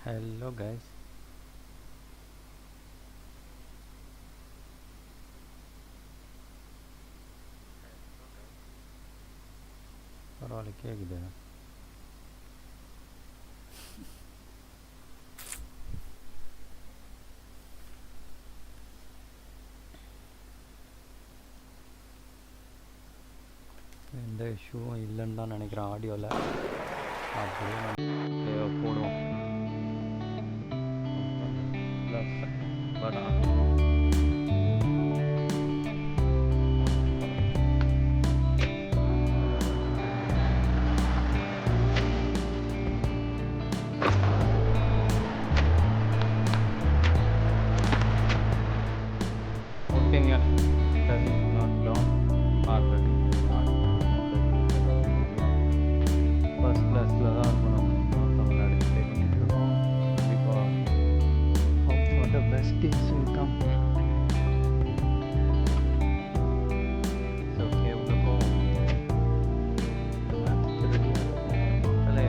Hello guys. பரவாயில்ல கேக்குது. எந்த இஷ்யூவும் இல்லைன்னு தான் நினைக்கிறேன் ஆடியோவில். அப்படியே போடுவோம். ஓகேங்க. நாட் டவுன் ஆல்ரெடி ஃபர்ஸ்ட் கிளாஸில் தான் இருக்கணும். தமிழ்நாடு ப்ளே பண்ணிட்டு இருக்கோம். கண்டிப்பாக hope for the best teams will come. Okay உள்ள போவோம். மக்களே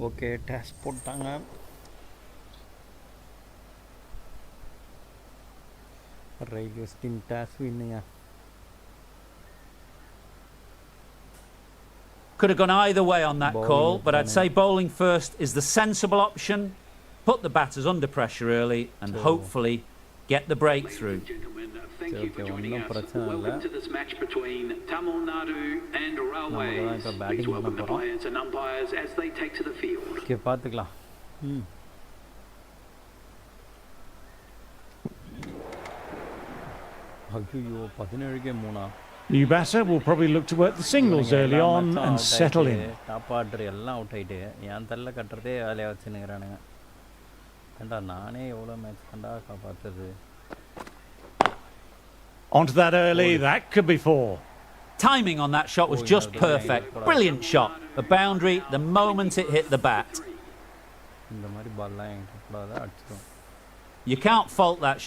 ஓகே டெஸ்ட் போட்டாங்க. ரயில்வே ஸ்பின் டெஸ்ட் வின்னுங்க. Could have gone either way on that Bowling call, but I'd Dhoni. say bowling first is the sensible option. Put the batters under pressure early and hopefully get the breakthrough. Thank you for joining us. Welcome to this match between Tamil Nadu and Railways. Please welcome the players and umpires as they take to the field. Okay பார்த்துக்கலாம். ஐயோ 17க்கு 3. New batter will probably look to work the singles early on and settle in. Top order எல்லாம் out ஆகிட்டு என் தள்ள கட்டுறதே வேலையாக வச்சுன்னுங்கிறானுங்க. ஏண்டா நானே எவ்வளோ match கண்டா காப்பாற்றுறது. Onto that early, that could be four. Timing on that shot was just perfect. Brilliant shot. A boundary the moment it hit the bat. இந்த மாதிரி பால்லாம் என்கிட்ட கூடாத அடிச்சிடும். You can't fault that.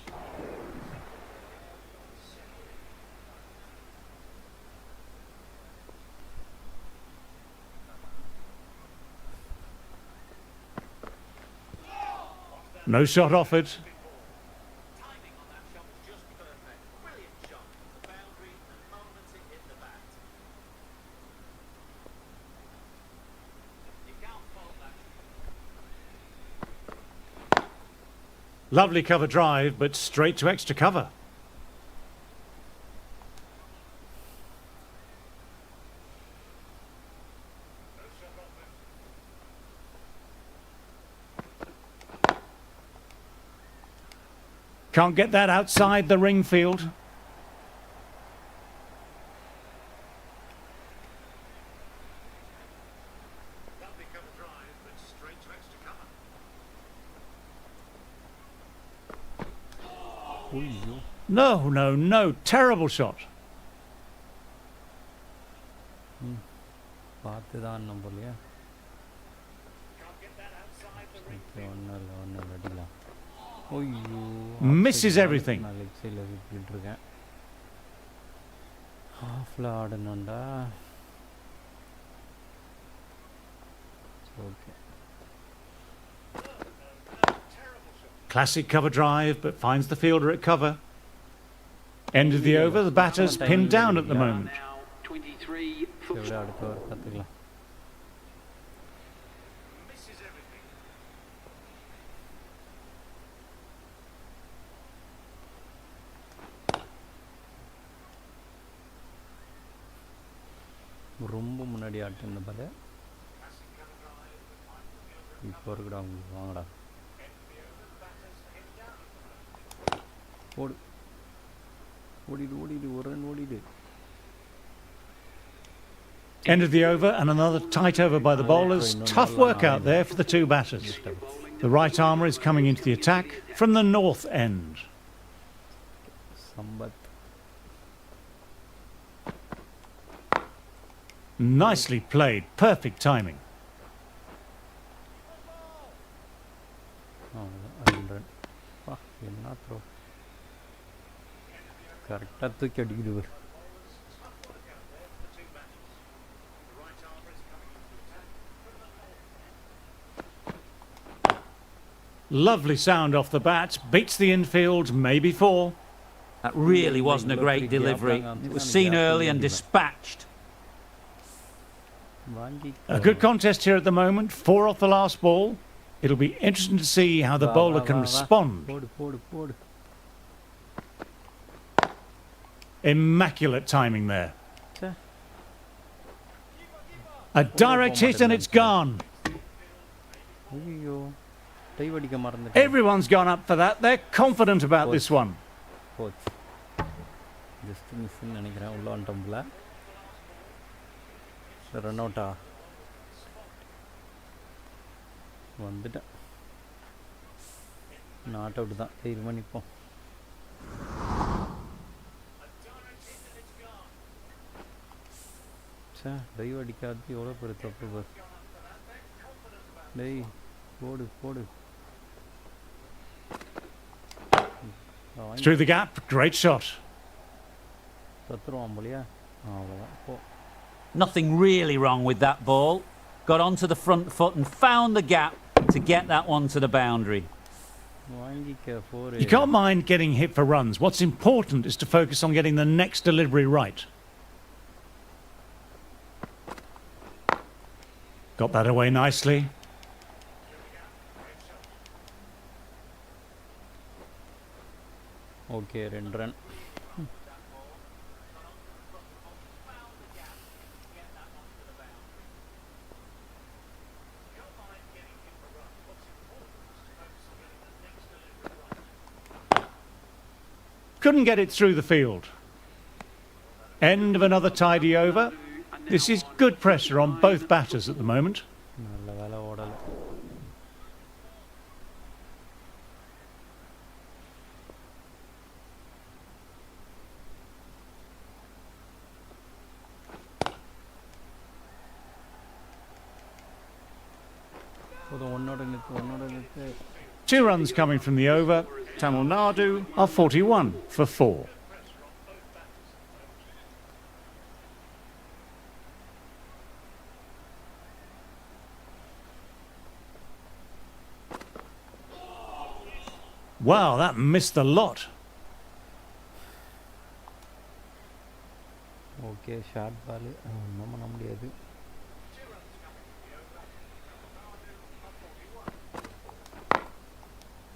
No shot offered. Timing on that shot was just perfect. Brilliant shot. The boundary the moment it hit the bat. You can't fault that. Lovely cover drive, but straight to extra cover. Can't get that outside the ring field. Lovely cover drive, but straight to extra No, no, no. Terrible shot. பார்த்து தான் ஆடணும் போலையா. ஒன்றும் அடிக்கலாம். ஐயோ, Misses everything. நான் leg சைடில் விட்டுட்டு இருக்கேன். ஹாஃபில் ஆடணும்டா. Okay. Classic cover drive, but finds the fielder at cover. End of the over. The batter's pinned down at the moment. Now 23 for எவ்வளோ அடுத்த ஓவர் பார்த்துக்கலாம். ரொம்ப முன்னாடி ஆட்டம் இந்த பாரு. இப்போ இருக்குடா உங்களுக்கு, வாங்கடா. ஓடு ஓடிடு ஓடிடு, ஒரு ரன் ஓடிடு. End of the over and another tight over by the bowlers. Tough work out there for the two batters. The right armour is coming into the attack from the north end. Sampath Nicely played. Perfect timing. Run. என்ன throw, கரெக்டாக தூக்கி அடிக்குது. Lovely sound off the bat. Beats the infield, maybe four. That really wasn't a great delivery. It was seen early and dispatched. A good contest here at the moment. 4 off the last ball. It'll be interesting to see how the bowler can respond. போடு போடு போடு. Immaculate timing there. ச்சே. A direct hit and it's gone. ஐயோ, dive அடிக்க மறந்துட்டேன். Everyone's gone up for that. They're confident about this one. Coach just மிஸ்ன்னு நினைக்கிறேன். உள்ள வந்துட்டோம்ல. ரன் அவுட்டா வந்துட்டேன். நாட் அவுட் தான். தைரியமாக நிற்போம். சே, டைவ் அடிக்காது எவ்வளோ பெரிய தப்பு பஸ். டெய் போடு போடு. Through the gap. Great shot. சத்துருவான் போலியா. அவ்வளோதான் போ. Nothing really wrong with that ball. Got onto the front foot and found the gap to get that one to the boundary. வாங்கிக்க bore. You can't mind getting hit for runs. What's important is to focus on getting the next delivery right. Got that away nicely. Okay, 2 run. Couldn't get it through the field. End of another tidy over. This is good pressure on both batters at the moment. நல்ல வேலை ஓடலை. ஒன்னோட நிறுத்து. 2 runs coming from the over. Tamil Nadu are 41 for 4. Wow, that missed the lot. Okay, short ball ஒன்றும் பண்ண முடியாது.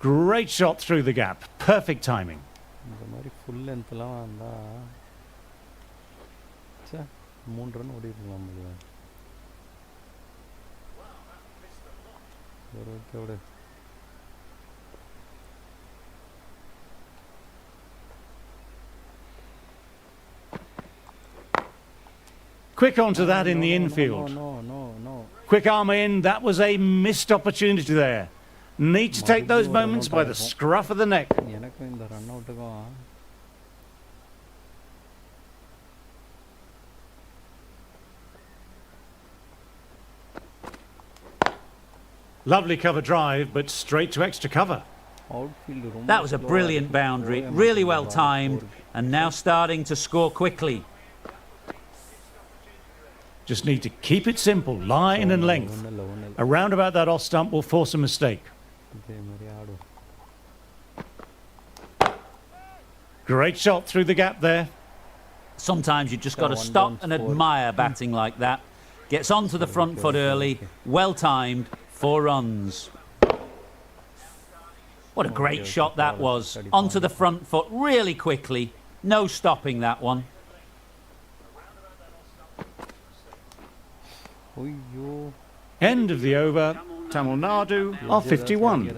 Great shot through the gap. Perfect timing. இந்த மாதிரி ஃபுல் லென்த்லாம் வந்தால் சே 3 ரன் ஓடி இருக்கலாம் முடியும். ஓகே ஓடு. Quick onto that in the infield. No. Quick arm in. That was a missed opportunity there. Need to take those moments by the scruff of the neck. எனக்கு இந்த run அவுட்டுக்கும் Lovely cover drive, but straight to extra cover. That was a brilliant boundary, really well timed, and now starting to score quickly. Just need to keep it simple, line and length. Around about that off stump will force a mistake. Great shot through the gap there. Sometimes you just got to stop and admire batting like that. Gets onto the front foot early, well timed, 4 runs. What a great shot that was. Onto the front foot really quickly. No stopping that one. End of the over. Tamil Nadu are 51.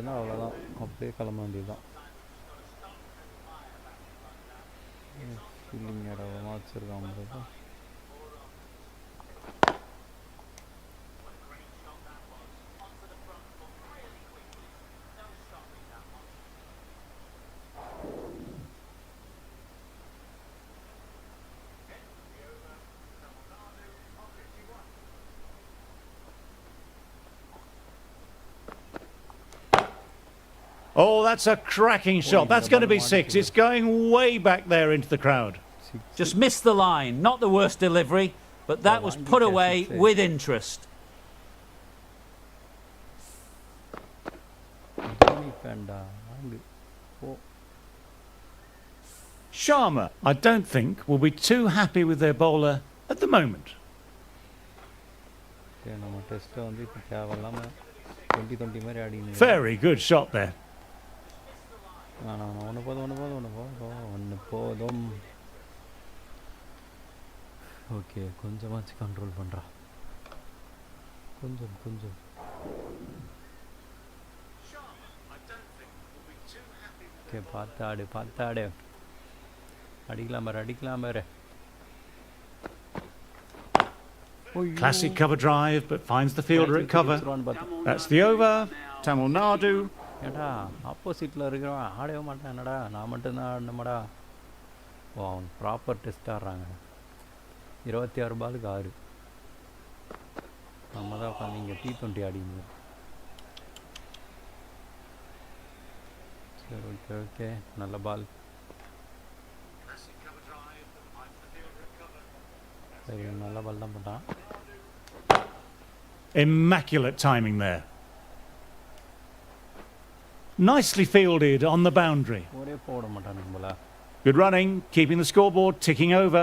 Oh, that's a cracking shot. That's going to be 6. It's going way back there into the crowd. Just missed the line. Not the worst delivery, but that was put away with interest. Sharma, I don't think, will be too happy with their bowler at the moment. Very good shot there. Okay, கொஞ்சமாச்சு control பண்றா கொஞ்சம் okay பார்த்தாடு அடிக்கலாம் பாரு Classic cover drive, but finds the fielder at cover. That's the over. Tamil Nadu. ஏடா ஆப்போசிட்டில் இருக்கிறவன் ஆடவே மாட்டான் என்னடா நான் மட்டும்தான் ஆடணுமாடா ஓ அவன் ப்ராப்பர் டெஸ்ட் ஆடுறாங்க 26 பாலுக்கு 6 நம்ம தான் உட்காந்து இங்கே T20 ஆடிங்க சரி ஓகே நல்ல பால் சரி நல்ல பால் தான் போட்டான் Immaculate timing there. Nicely fielded on the boundary. ஒரே போட மாட்டான் நம்மளா Good running, keeping the scoreboard ticking over.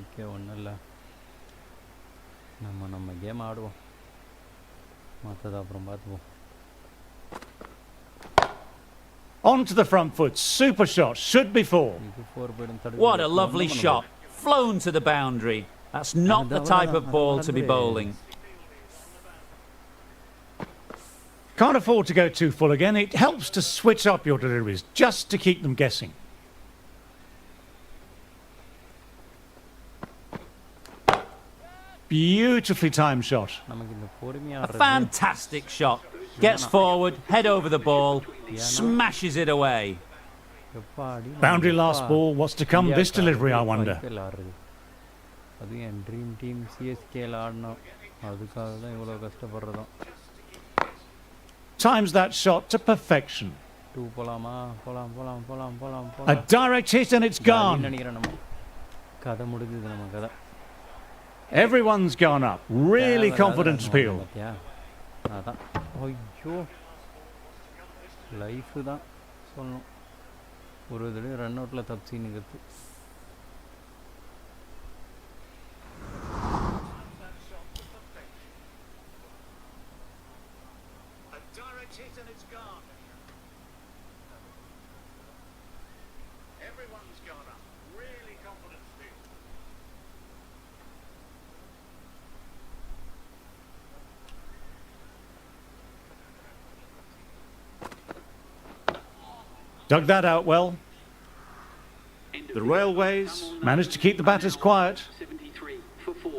Okay ஒன்றும் இல்லை நம்ம கேம் ஆடுவோம் மற்றது அப்புறம் பார்த்துப்போம் On to the front foot, super shot, should be 4. What a lovely shot, flown to the boundary. That's not the type of ball to be bowling. Can't afford to go too full again. It helps to switch up your deliveries, just to keep them guessing. Beautifully timed shot. A fantastic shot. Gets forward, head over the ball, smashes it away. Boundary last ball. What's to come this delivery, I wonder. அதுவும் என் dream team சிஎஸ்கேல ஆடணும் அதுக்காக தான் இவ்வளோ கஷ்டப்படுறதும் Times that shot to perfection. போலாமா போலாம் A direct hit and it's gone. நினைக்கிறேன் நம்ம கதை முடிஞ்சது நம்ம கதை Everyone's gone up. Really confident appeal. அதான் ஐயோ லைஃபு தான் சொல்லணும் ஒரு தடவை ரன் அவுட்டில் தப்பிச்சு நிற்கிறது Dug that out well. The Railways managed to keep the batters quiet. 73 for 4.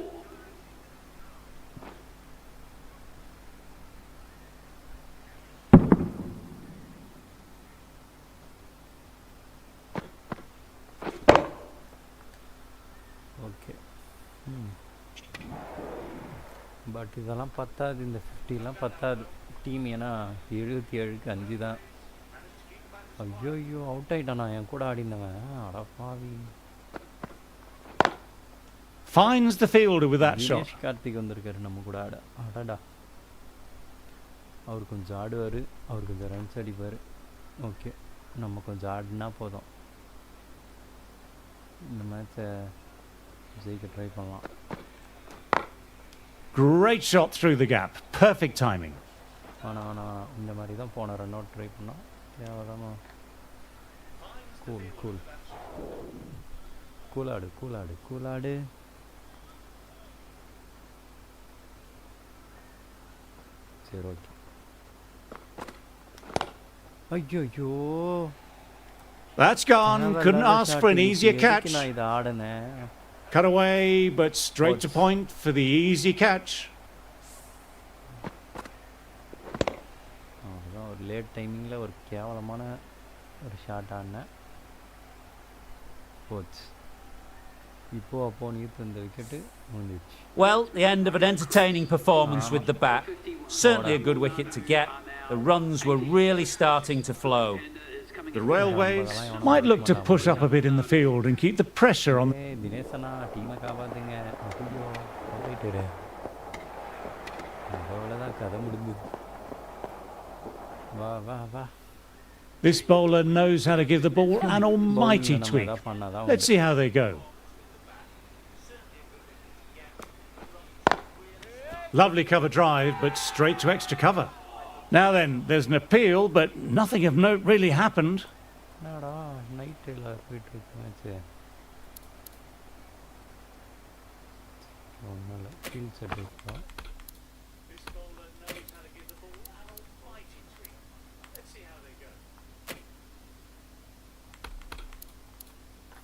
But இதெல்லாம் பத்தாது, இந்த 50லாம் பத்தாது டீம். ஏன்னா 77க்கு 5 தான். ஐயோ அவுட் ஆகிட்டானா என் கூட ஆடினவன், அடப்பாவி. Finds the fielder with that shot. Karthik வந்திருக்காரு நம்ம கூட ஆட. அடடா, அவர் கொஞ்சம் ஆடுவார், அவர் கொஞ்சம் ரன்ஸ் அடிப்பார். ஓகே, நம்ம கொஞ்சம் ஆடினா போதும், இந்த மேட்சை ஜெயிக்க ட்ரை பண்ணலாம். Great shot through the gap. Perfect timing. ஆனால் இந்த மாதிரி தான் போன ரன் அவுட் ட்ரை பண்ணோம். தேவைதானோ. கூலாடு. சரி, ஓகே. ஐயோ, That's gone. Couldn't ask for an easier catch. நான் இதை ஆடினேன். Cut away, but straight to point for the easy catch. ஒரு லேட் டைமிங்கில் ஒரு கேவலமான ஒரு ஷாட் ஆடினேன், போச்சு. இப்போ அப்போ நீத்து இந்த விக்கெட்டு முடிஞ்சிச்சு. Well, the end of an entertaining performance with the bat. Certainly a good wicket to get. The runs were really starting to flow. The Railways might look to push up a bit in the field and keep the pressure on. தினேசனா டீமை காப்பாத்துங்க. ஐயோ, போயிட்டு அவ்வளோதான், கதை முடிஞ்சுது. வா. This bowler knows how to give the ball an almighty tweak. Let's see how they go. Lovely cover drive, but straight to extra cover. Now then, there's an appeal, but nothing of note really happened. என்னடா நைட்டில் போயிட்டு இருக்கு match. ஒன்றும் இல்லை, field set இருக்கும்.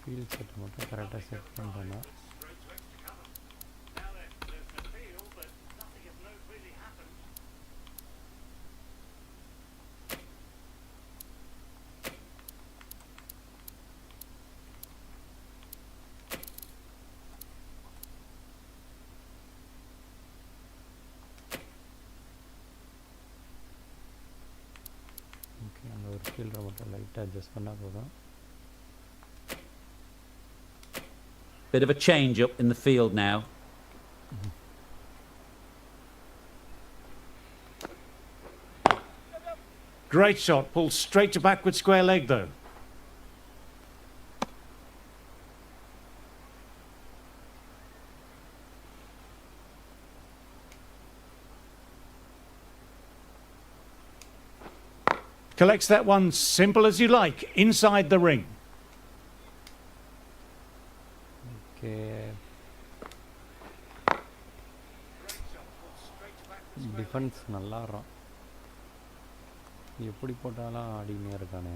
Field set மட்டும் கரெக்டாக set பண்ணுறேன்னா ஓகே. அந்த ஒரு ஃபீல்டரை மட்டும் லைட்டாக அட்ஜஸ்ட் பண்ணால் போதும். Bit of a change up in the field now. Great shot, pulled straight to backward square leg though. Collects that one simple as you like, inside the ring. Okay, defence நல்லா ஆடுறான், எப்படி போட்டாலும் ஆடினே இருக்கானே.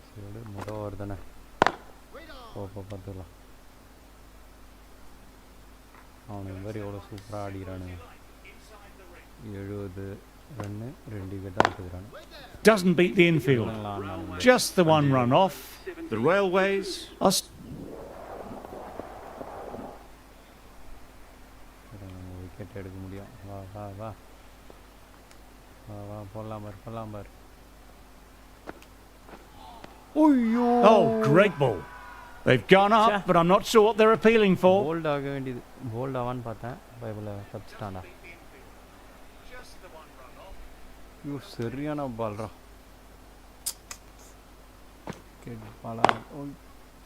சரி, முறை வருதானே, போப்போ பார்த்துக்கலாம். அவனுக்கு மாதிரி எவ்வளோ சூப்பராக ஆடிக்கிறானுங்க. 70 run 2 விக்கெட்டாக எடுத்துக்கிறானு. Doesn't beat the infield. Just the one run off. The Railways are wicket எடுக்க முடியும். வா போடலாம் பார். Oh, great ball. They've gone up, but I'm not sure what they're appealing for. Bowled ஆக வேண்டியது, போல்ட் ஆவான்னு பார்த்தேன், பைபிள தப்பிச்சிட்டான்டா. ஐயோ, சரியான பால்ரா.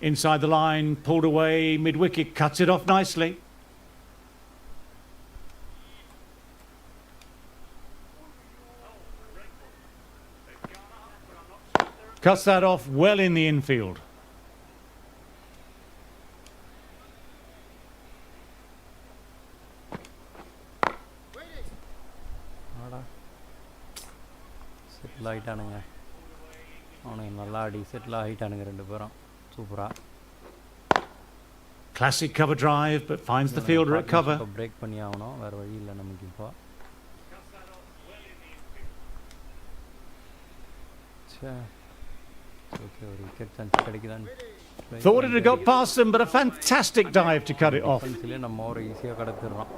Inside the line, pulled away, mid-wicket, cuts it off nicely. Cuts that off well in the infield. Settle ஆகிட்டானுங்க, அவனுக்கு நல்லா ஆடி செட்டில் ஆகிட்டானுங்க ரெண்டு பேரும், சூப்பராக. Classic cover drive, but finds the fielder at cover. Break பண்ணி ஆகணும், வேறு வழி இல்லை நமக்கு. இப்போ ஓகே, ஒரு விக்கெட் சான்ஸ் கிடைக்குதான்னு Thought it had got past them, but a fantastic dive to cut it off. டிஃபென்ஸ்லேயே நம்ம ஓவரை ஈஸியாக கடத்திடுறோம்.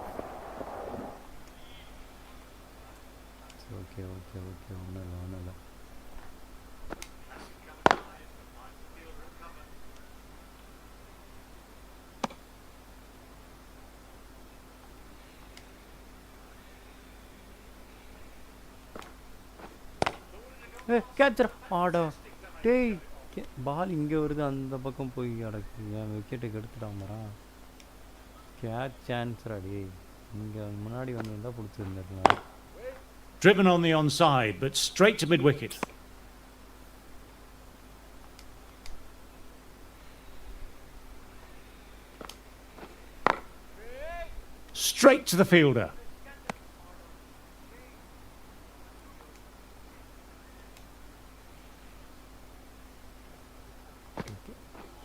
ஓகே ஓகே ஓகே ஒன்றும் இல்லை ஒன்றும் இல்லை. கேட்சர் ஆடா டேய் பால் இங்கே வருது அந்த பக்கம் போய் அடக்கு என் விக்கெட்டுக்கு எடுத்துட்டாமரா கேட்ச் சான்ஸ்ரா டேய் இங்கே முன்னாடி வந்திருந்தா பிடிச்சிருந்துருக்கலாம். Driven on the onside, but straight to mid-wicket. Straight to the fielder.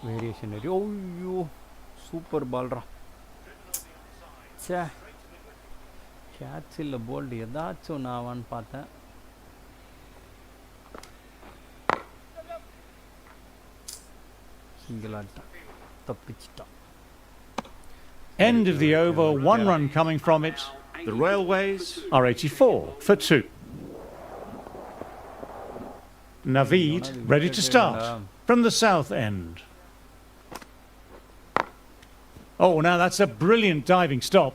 Variation ஐயோ சூப்பர் பால்ரா. சே கேட்ச் இல்லை போல்டு ஏதாச்சும் நான் ஆவான்னு பார்த்தேன். சிங்கிள் ஆட்டம் தப்பிச்சிட்டான். End of the over, 1 run coming from it. The Railways are 84 for 2. Navi ready to start from the south end. Oh, now that's a brilliant diving stop.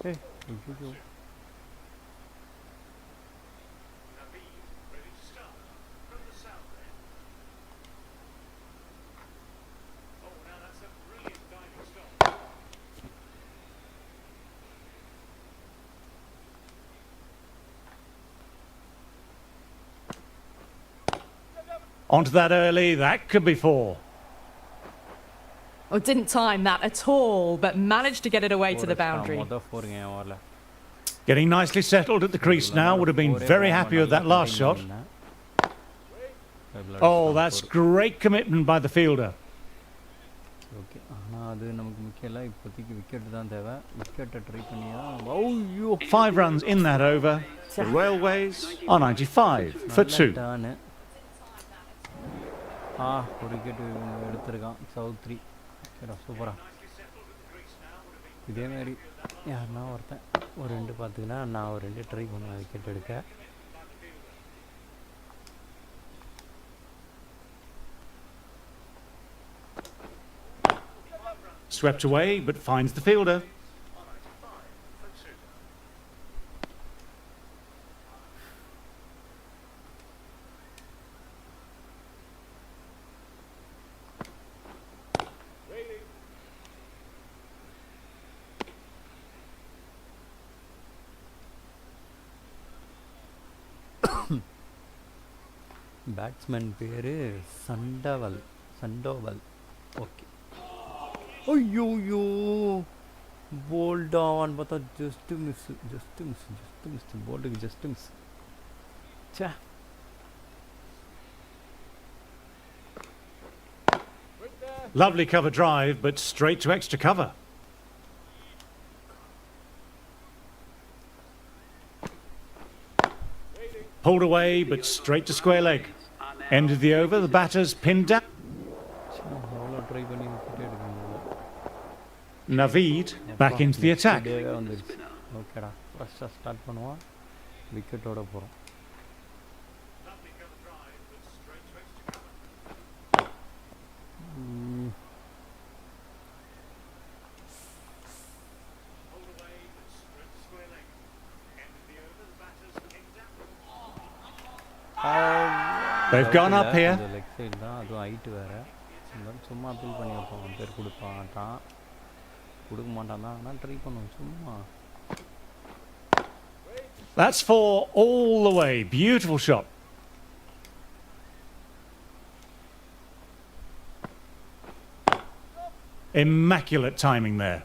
Hey. Onto that early, that could be 4. Oh, didn't time that at all, but managed to get it away to the boundary. Getting nicely settled at the crease now, would have been very happy with that last shot. Oh, that's great commitment by the fielder. Okay ஆனால் அது நமக்கு முக்கியம் இல்லை, இப்போதைக்கு wicket தான் தேவை. விக்கெட்டை try பண்ணி தான் 5 runs in that over. The Railways are 95 for 2. ஒரு விக்கெட் எடுத்திருக்கான் சௌத்ரி. கேடா சூப்பரா. இதேமாரி யாருன்னா ஒருத்தன் ஒரு 2 பார்த்துக்கினா நான் ஒரு 2 ட்ரை பண்ணுவேன் விக்கெட் எடுக்க. Swept away, but finds the fielder. Batsman பேர் சண்டோவல். ஓகே. ஐயோ போல்டாவான்னு பார்த்தா just miss போல்டுக்கு just miss. Say Lovely cover drive, but straight to extra cover. Pulled away, but straight to square leg. End of the over, the batters pinned down. Navid back into the attack. ஓகேடா ஃபஸ்ட்டாக start பண்ணுவோம். விக்கெட்டோட போகிறோம். They've gone up here. Leg side தான், அதுவும் height வேறு. சும்மா appeal பண்ணி வைப்போம். பேர் கொடுக்க மாட்டான் தான், ஆனால் ட்ரை பண்ணுவோம் சும்மா. That's 4 all the way. Beautiful shot. Immaculate timing there.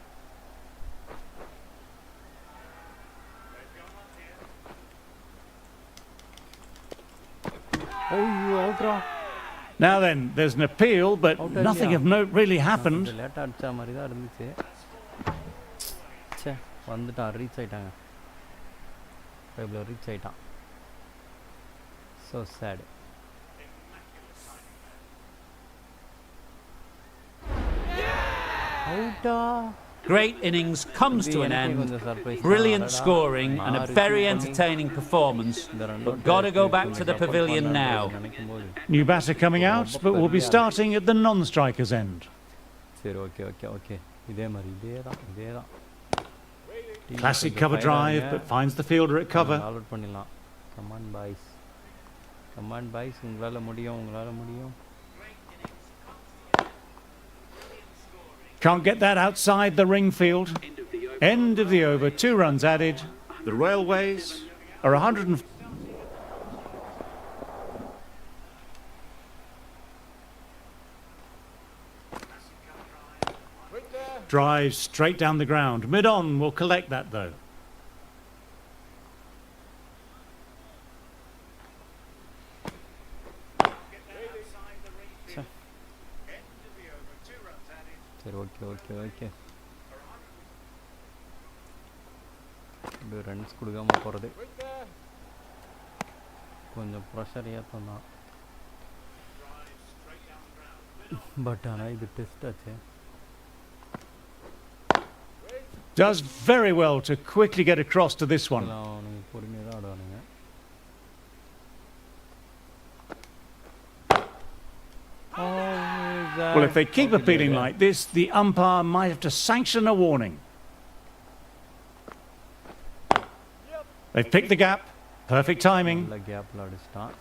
Now then, there's an appeal, but nothing of note really happened. லேட்டாக அடித்த மாதிரி தான் இருந்துச்சு. சே வந்துட்டான், ரீச் ஆகிட்டாங்க, இவ்வளோ ரீச் ஆகிட்டான். ஸோ சேடு. அவுட்டா? Great innings comes to an end. Brilliant scoring and a very entertaining performance. But got to go back to the pavilion now. New batter coming out, but will be starting at the non-striker's end. சரி, okay okay okay, இதே மாதிரி இதே தான். Classic cover drive, but finds the fielder at cover. Out பண்ணிடலாம். Come on boys, உங்களால் முடியும். Can't get that outside the ring field. End of the over, 2 runs added. The Railways are 100. Drive straight down the ground. Mid-on will collect that though. சரி, okay. இப்படி runs கொடுக்காம போகிறது கொஞ்சம் pressure ஏற்றம் தான். But ஆனால் இது டெஸ்ட் ஆச்சு. Does very well to quickly get across to this one. அவனுங்க பொறுமையாக தான் ஆடுவானுங்க. Well, if they keep appealing like this, the umpire might have to sanction a warning. They've picked the gap. Perfect timing. நல்ல கேப்பில் அடிச்சிட்டான்.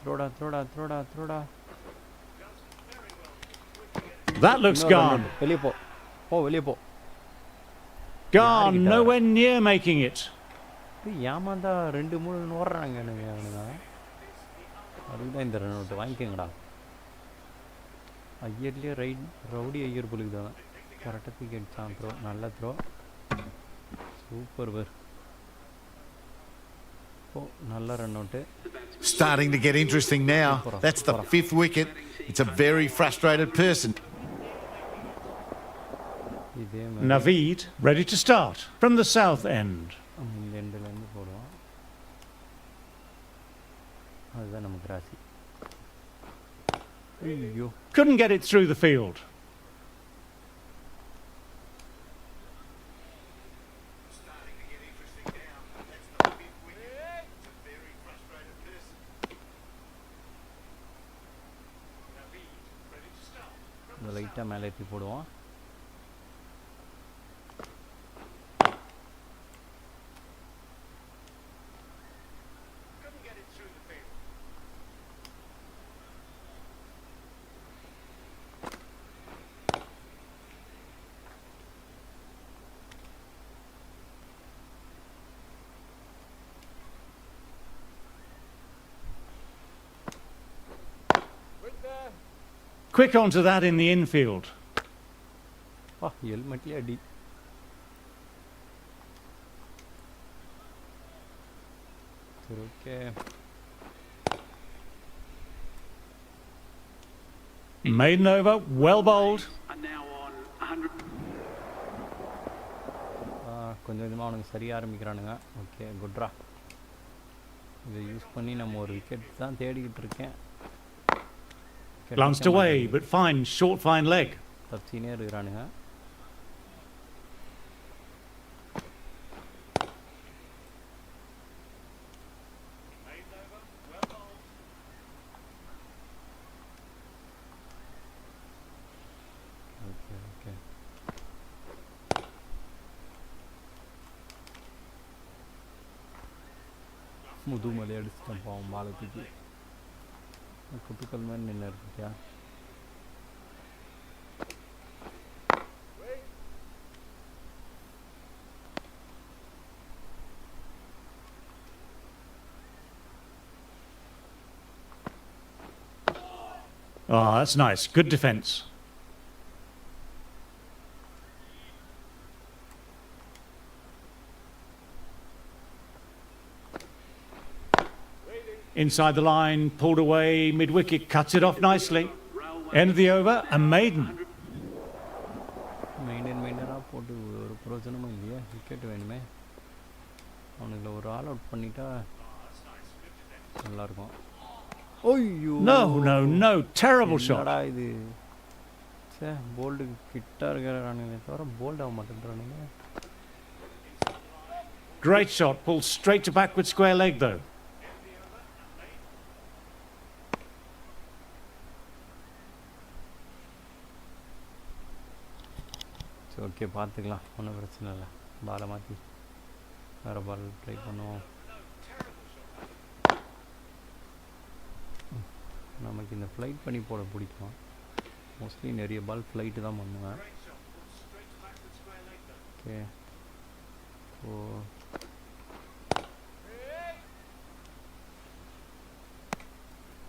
த்ரோடா. That looks gone. வெளியே போ. Gone, nowhere near making it. ஏமாந்தா 2-3 ஓடுறாங்க அவனுங்க. அதுதான் இந்த ரன் அவுட் வாங்கிக்கோங்கடா. ஐயர்லேயே ரவுடி ஐயர் புலுக்கு தான் கரெக்டாக தூக்கி அடித்தான். த்ரோ, நல்ல த்ரோ, சூப்பர் பர். நல்ல run out. Starting to get interesting now. That's the 5th wicket. It's a very frustrated person. Navi ready to start from the south end. இந்த எண்டுலேருந்து போடுவான். அதுதான் நமக்கு ராசி. ஐயோ, Couldn't get it through the field. லைட்டாக மேலே ஏற்றி போடுவான். Quick onto that in the infield. ஹெல்மெட்லேயே அடி. சரி, okay. Maiden over, well bowled. கொஞ்சம் கொஞ்சமாக அவனுக்கு சரியாக ஆரம்பிக்கிறானுங்க. ஓகே, குட்ரா. இதை யூஸ் பண்ணி நம்ம ஒரு விக்கெட் தான் தேடிக்கிட்டு இருக்கேன். Glanced away, but fine, short fine leg. தப்பிச்சினே இருக்கிறானுங்க. Mudumalai அடிச்சுட்டான் பாவம் பாலத்துக்கு. குத்துக்கள் மாதிரி நின்று இருக்கியா? Oh, that's nice. Good defence. Inside the line, pulled away, mid-wicket, cuts it off nicely. End of the over, a maiden. Maiden லைனராக போட்டு ஒரு பிரயோஜனமும் இல்லையா? விக்கெட் வேணுமே. அவனுங்களை ஒரு ஆல் அவுட் பண்ணிட்டா நல்லாயிருக்கும். ஓய்யோ, No, no, no. Terrible shot. என்னடா இது? சே, போல்டு கிட்ட இருக்கிறானுங்க தவிர போல்டு ஆக மாட்டேன்றானுங்க. Great shot. Pulled straight to backward square leg, though. சரி, ஓகே, பார்த்துக்கலாம். ஒன்றும் பிரச்சனை இல்லை. பாலை மாற்றி வேறு பால் ட்ரை பண்ணுவோம். நமக்கு இந்த ஃப்ளைட் பண்ணி போட பிடிக்கும். மோஸ்ட்லி நிறைய பால் ஃப்ளைட்டு தான் பண்ணுவேன். ஓகே, ஸோ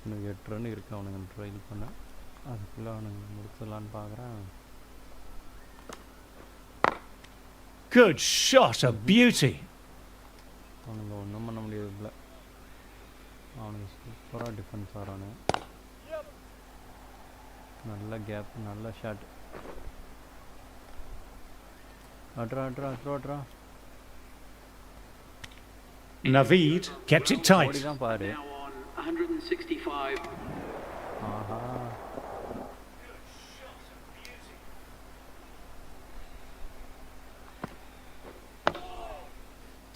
இன்னும் 8 ரன் இருக்கு அவனுங்க ட்ரைல் பண்ண. அதுக்குள்ளே அவனுங்க முடிச்சிடலான்னு பார்க்குறேன். Good shot. A beauty. அவனுங்க ஒன்றும் பண்ண முடியறதில்ல. அவனுக்கு சூப்பராக டிஃபென்ஸ் ஆகிறானு. நல்ல கேப், நல்ல ஷாட். அட்ரா. Navid kept it tight. ஓடி தான் பாரு. Now on 165. ஆஹா,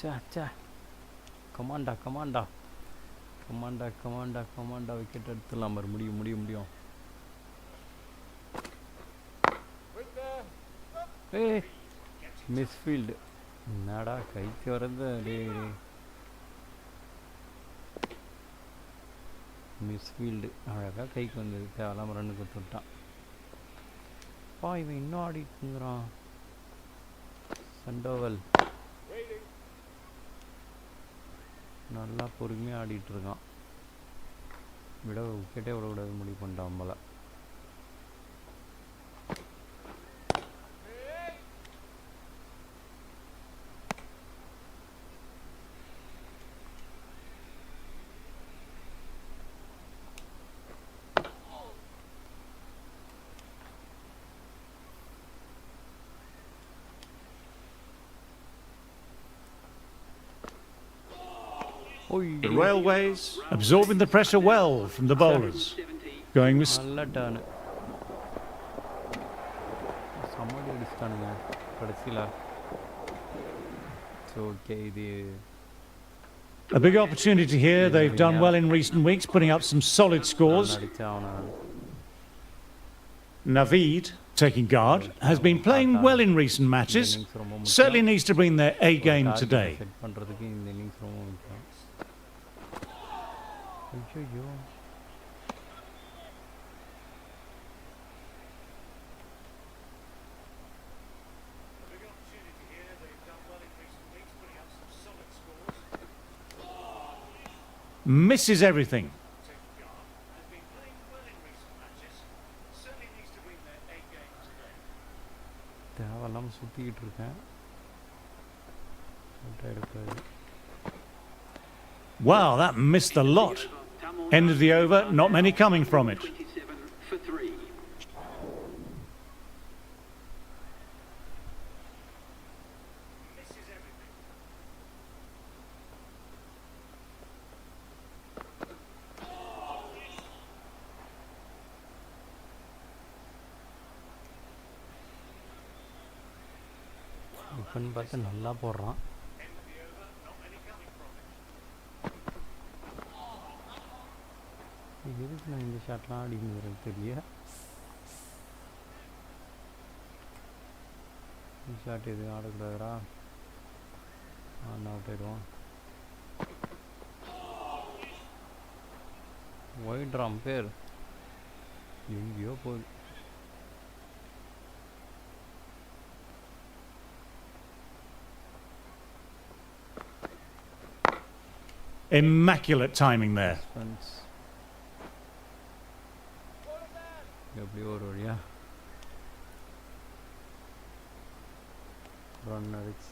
சா கமாண்டா விக்கெட் எடுத்துடலாம். முடியும். ஏய், மிஸ்ஃபீல்டு. என்னடா கைக்கு வர்றது? மிஸ்ஃபீல்டு அழகாக கைக்கு வந்தது. தேவலாம் ரன்னு கொடுத்துட்டான். இவன் இன்னும் ஆடிட்டுங்கிறான். சண்டோவல் நல்லா பொறுமையாக ஆடிட்டுருக்கான். விக்கெட்டே விடக்கூடாது முடிவு பண்ணிட்டான் போல. The Railways absorbing the pressure well from the bowlers. Going with நல்ல டர்னு. சமாடி அடிச்சிட்டானுங்க கடைசியில். ஸோ ஓகே, இது a big opportunity here. They've done well in recent weeks, putting up some solid scores. அடித்து அவனை Navid, taking guard, has been playing well in recent matches. Certainly needs to bring their A game today. Set பண்ணுறதுக்கு இந்த innings ரொம்ப முக்கியம். ஐயோ, Misses everything. தேவையில்லாமல் சுற்றிக்கிட்டு இருக்கேன். Wow, that missed a lot. End of the over, not many coming from it. 27 for 3. இப்போன்னு பார்த்து நல்லா போடுறான். எதுக்கு நான் இந்த ஷாட்லாம் ஆடிங்கிறது தெரியல. இந்த ஷாட் எதுவும் ஆடக்கூடாதுடா. அவுட் ஆயிடுவான். ஒயிட்ராம் பேர் எங்கேயோ போகுது. Immaculate timing there. எப்படி ஒரு வழியா ரன் அடிச்சு.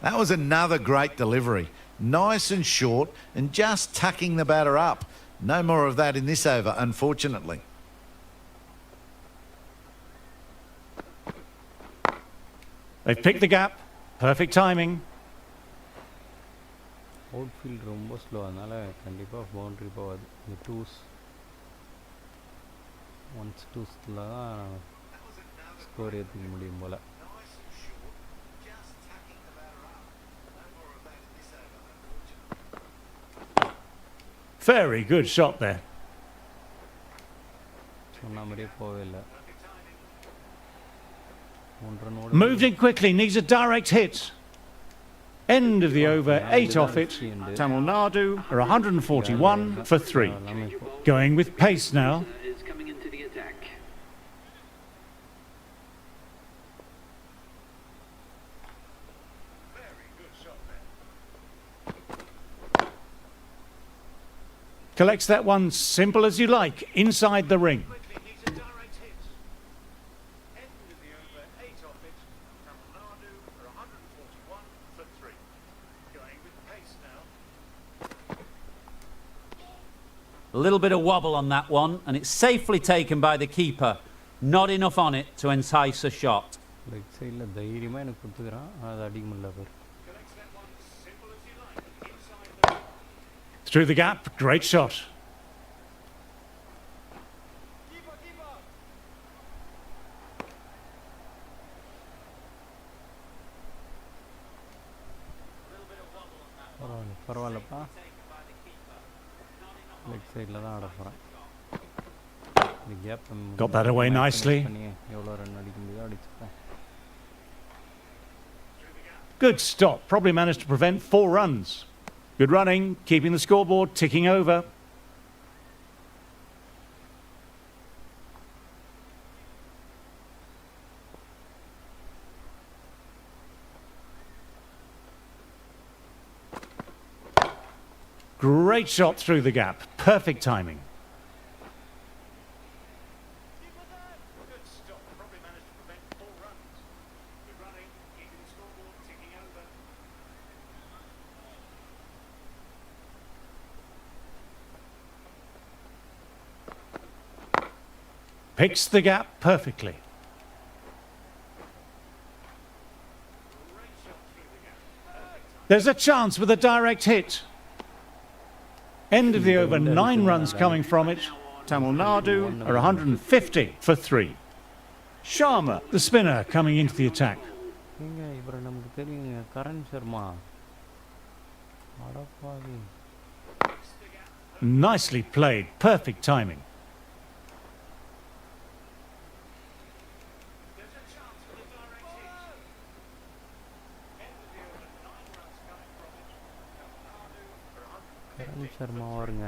That was another great delivery. Nice and short and just tucking the batter up. No more of that in this over, unfortunately. They've picked the gap. Perfect timing. Outfield ரொம்ப slow, அதனால் கண்டிப்பாக boundary போகாது. இந்த two's once டூஸில் தான் score ஏற்றிக்க முடியும் போல். Very good shot there. சொன்ன மாதிரியே போகவே இல்லை. Moved in quickly, needs a direct hit. End of the over, 8 off it. Tamil Nadu are 141 for 3. Going with pace now. Is coming into the attack. Collects that one simple as you like, inside the ring. A little bit of wobble on that one, and it's safely taken by the keeper. Not enough on it to entice a shot. Leg சைடில் தைரியமாக எனக்கு கொடுத்துக்கிறான், அது அடிக்க முடியல பேர். Through the gap, great shot. பரவாயில்லப்பா, leg சைடில் தான் ஆட போகிறேன். இந்த gap Got that away nicely. எவ்வளோ ரன் அடிக்க முடியுதோ அடிச்சுப்பேன். Good stop, probably managed to prevent 4 runs. Good running, keeping the scoreboard ticking over. Great shot through the gap, perfect timing. Picks the gap perfectly. There's a chance with a direct hit. End of the over, 9 runs coming from it. Tamil Nadu are 150 for 3. Sharma, the spinner, coming into the attack. ஏங்க இவரை நமக்கு தெரியுங்க, கரண் சர்மா. அடப்பாவி. Nicely played, perfect timing. Karan Sharma வருங்க.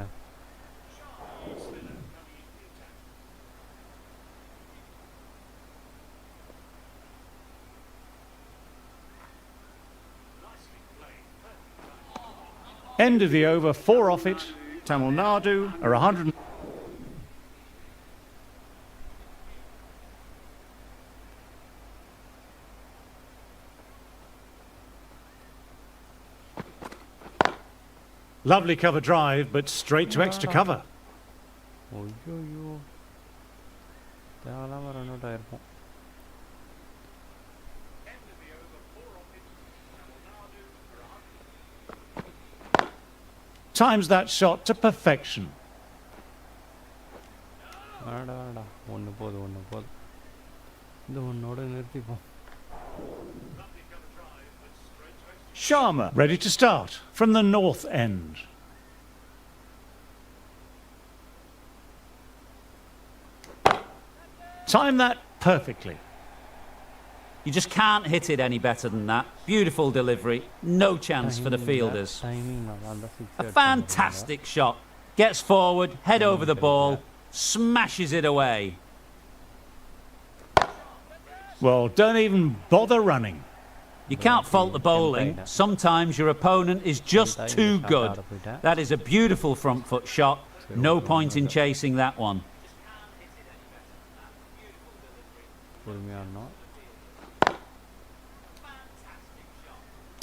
End of the over, 4 off it. Tamil Nadu are 100. Lovely cover drive, but straight to extra cover. ஐயோ தேவையில்லாமல் run out ஆகிருப்போம். Times that shot to perfection. வேடா வேடா, ஒன்று போதும். இந்த ஒன்றோட நிறுத்திப்போம். Sharma ready to start from the north end. Time that perfectly. You just can't hit it any better than that. Beautiful delivery. No chance for the fielders. A fantastic shot. Gets forward, head over the ball, smashes it away. Well, don't even bother running. You can't fault the bowling. Sometimes your opponent is just too good. That is a beautiful front foot shot. No point in chasing that one.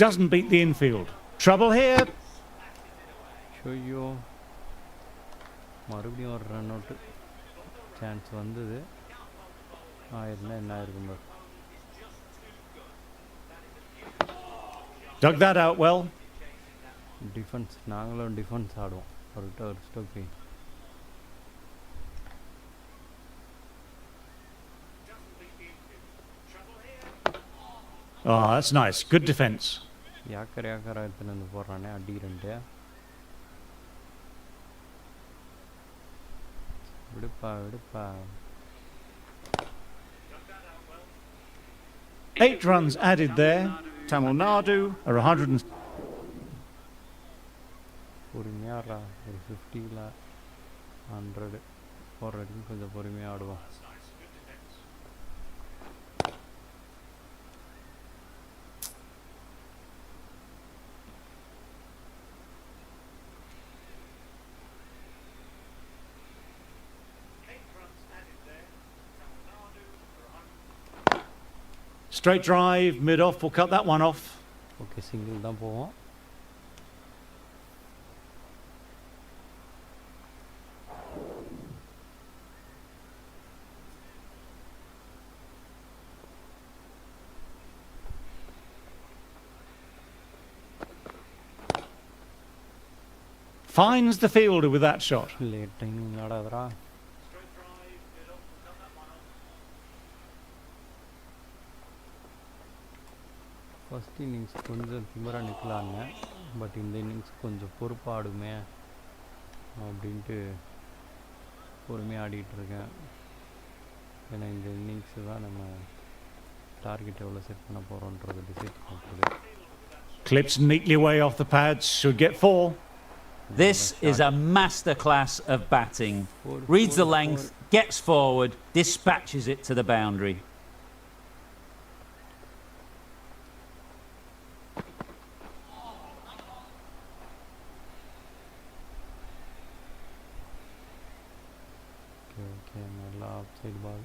Doesn't beat the infield. Trouble here. ஐயோ மறுபடியும் ஒரு run out chance வந்தது. ஆயிருந்தா என்ன ஆயிருக்கும் பாரு. Dug that out well. Defence நாங்களும் defence ஆடுவோம். ஒரு ஸ்டோக்கி Oh, that's nice. Good defence. Yorker எடுத்துன்னு வந்து போடுறானே அடி ரெண்டு. விடுப்பா 8 runs added there. Tamil Nadu are 100. பொறுமையாக ஒரு 50ல் 100 போடுற வரைக்கும் கொஞ்சம் பொறுமையாக ஆடுவோம். Straight drive, mid-off. We'll cut that one off. Okay single தான் போவோம். Finds the fielder with that shot. Late timing ஆடாதரா. ஃபஸ்ட் இன்னிங்ஸ் கொஞ்சம் திமிராக நிற்கலாங்க. பட் இந்த இன்னிங்ஸ் கொஞ்சம் பொறுப்பாடுமே அப்படின்ட்டு பொறுமையாக ஆடிட்டுருக்கேன். ஏன்னா இந்த இன்னிங்ஸு தான் நம்ம டார்கெட் எவ்வளோ செட் பண்ண போகிறோன்றது டிசைட் பண்ணுறது. Clips neatly away off the pads. Should get 4. This is a masterclass of batting. Reads the length, gets forward, dispatches it to the boundary. Okay, நல்லா off side ball.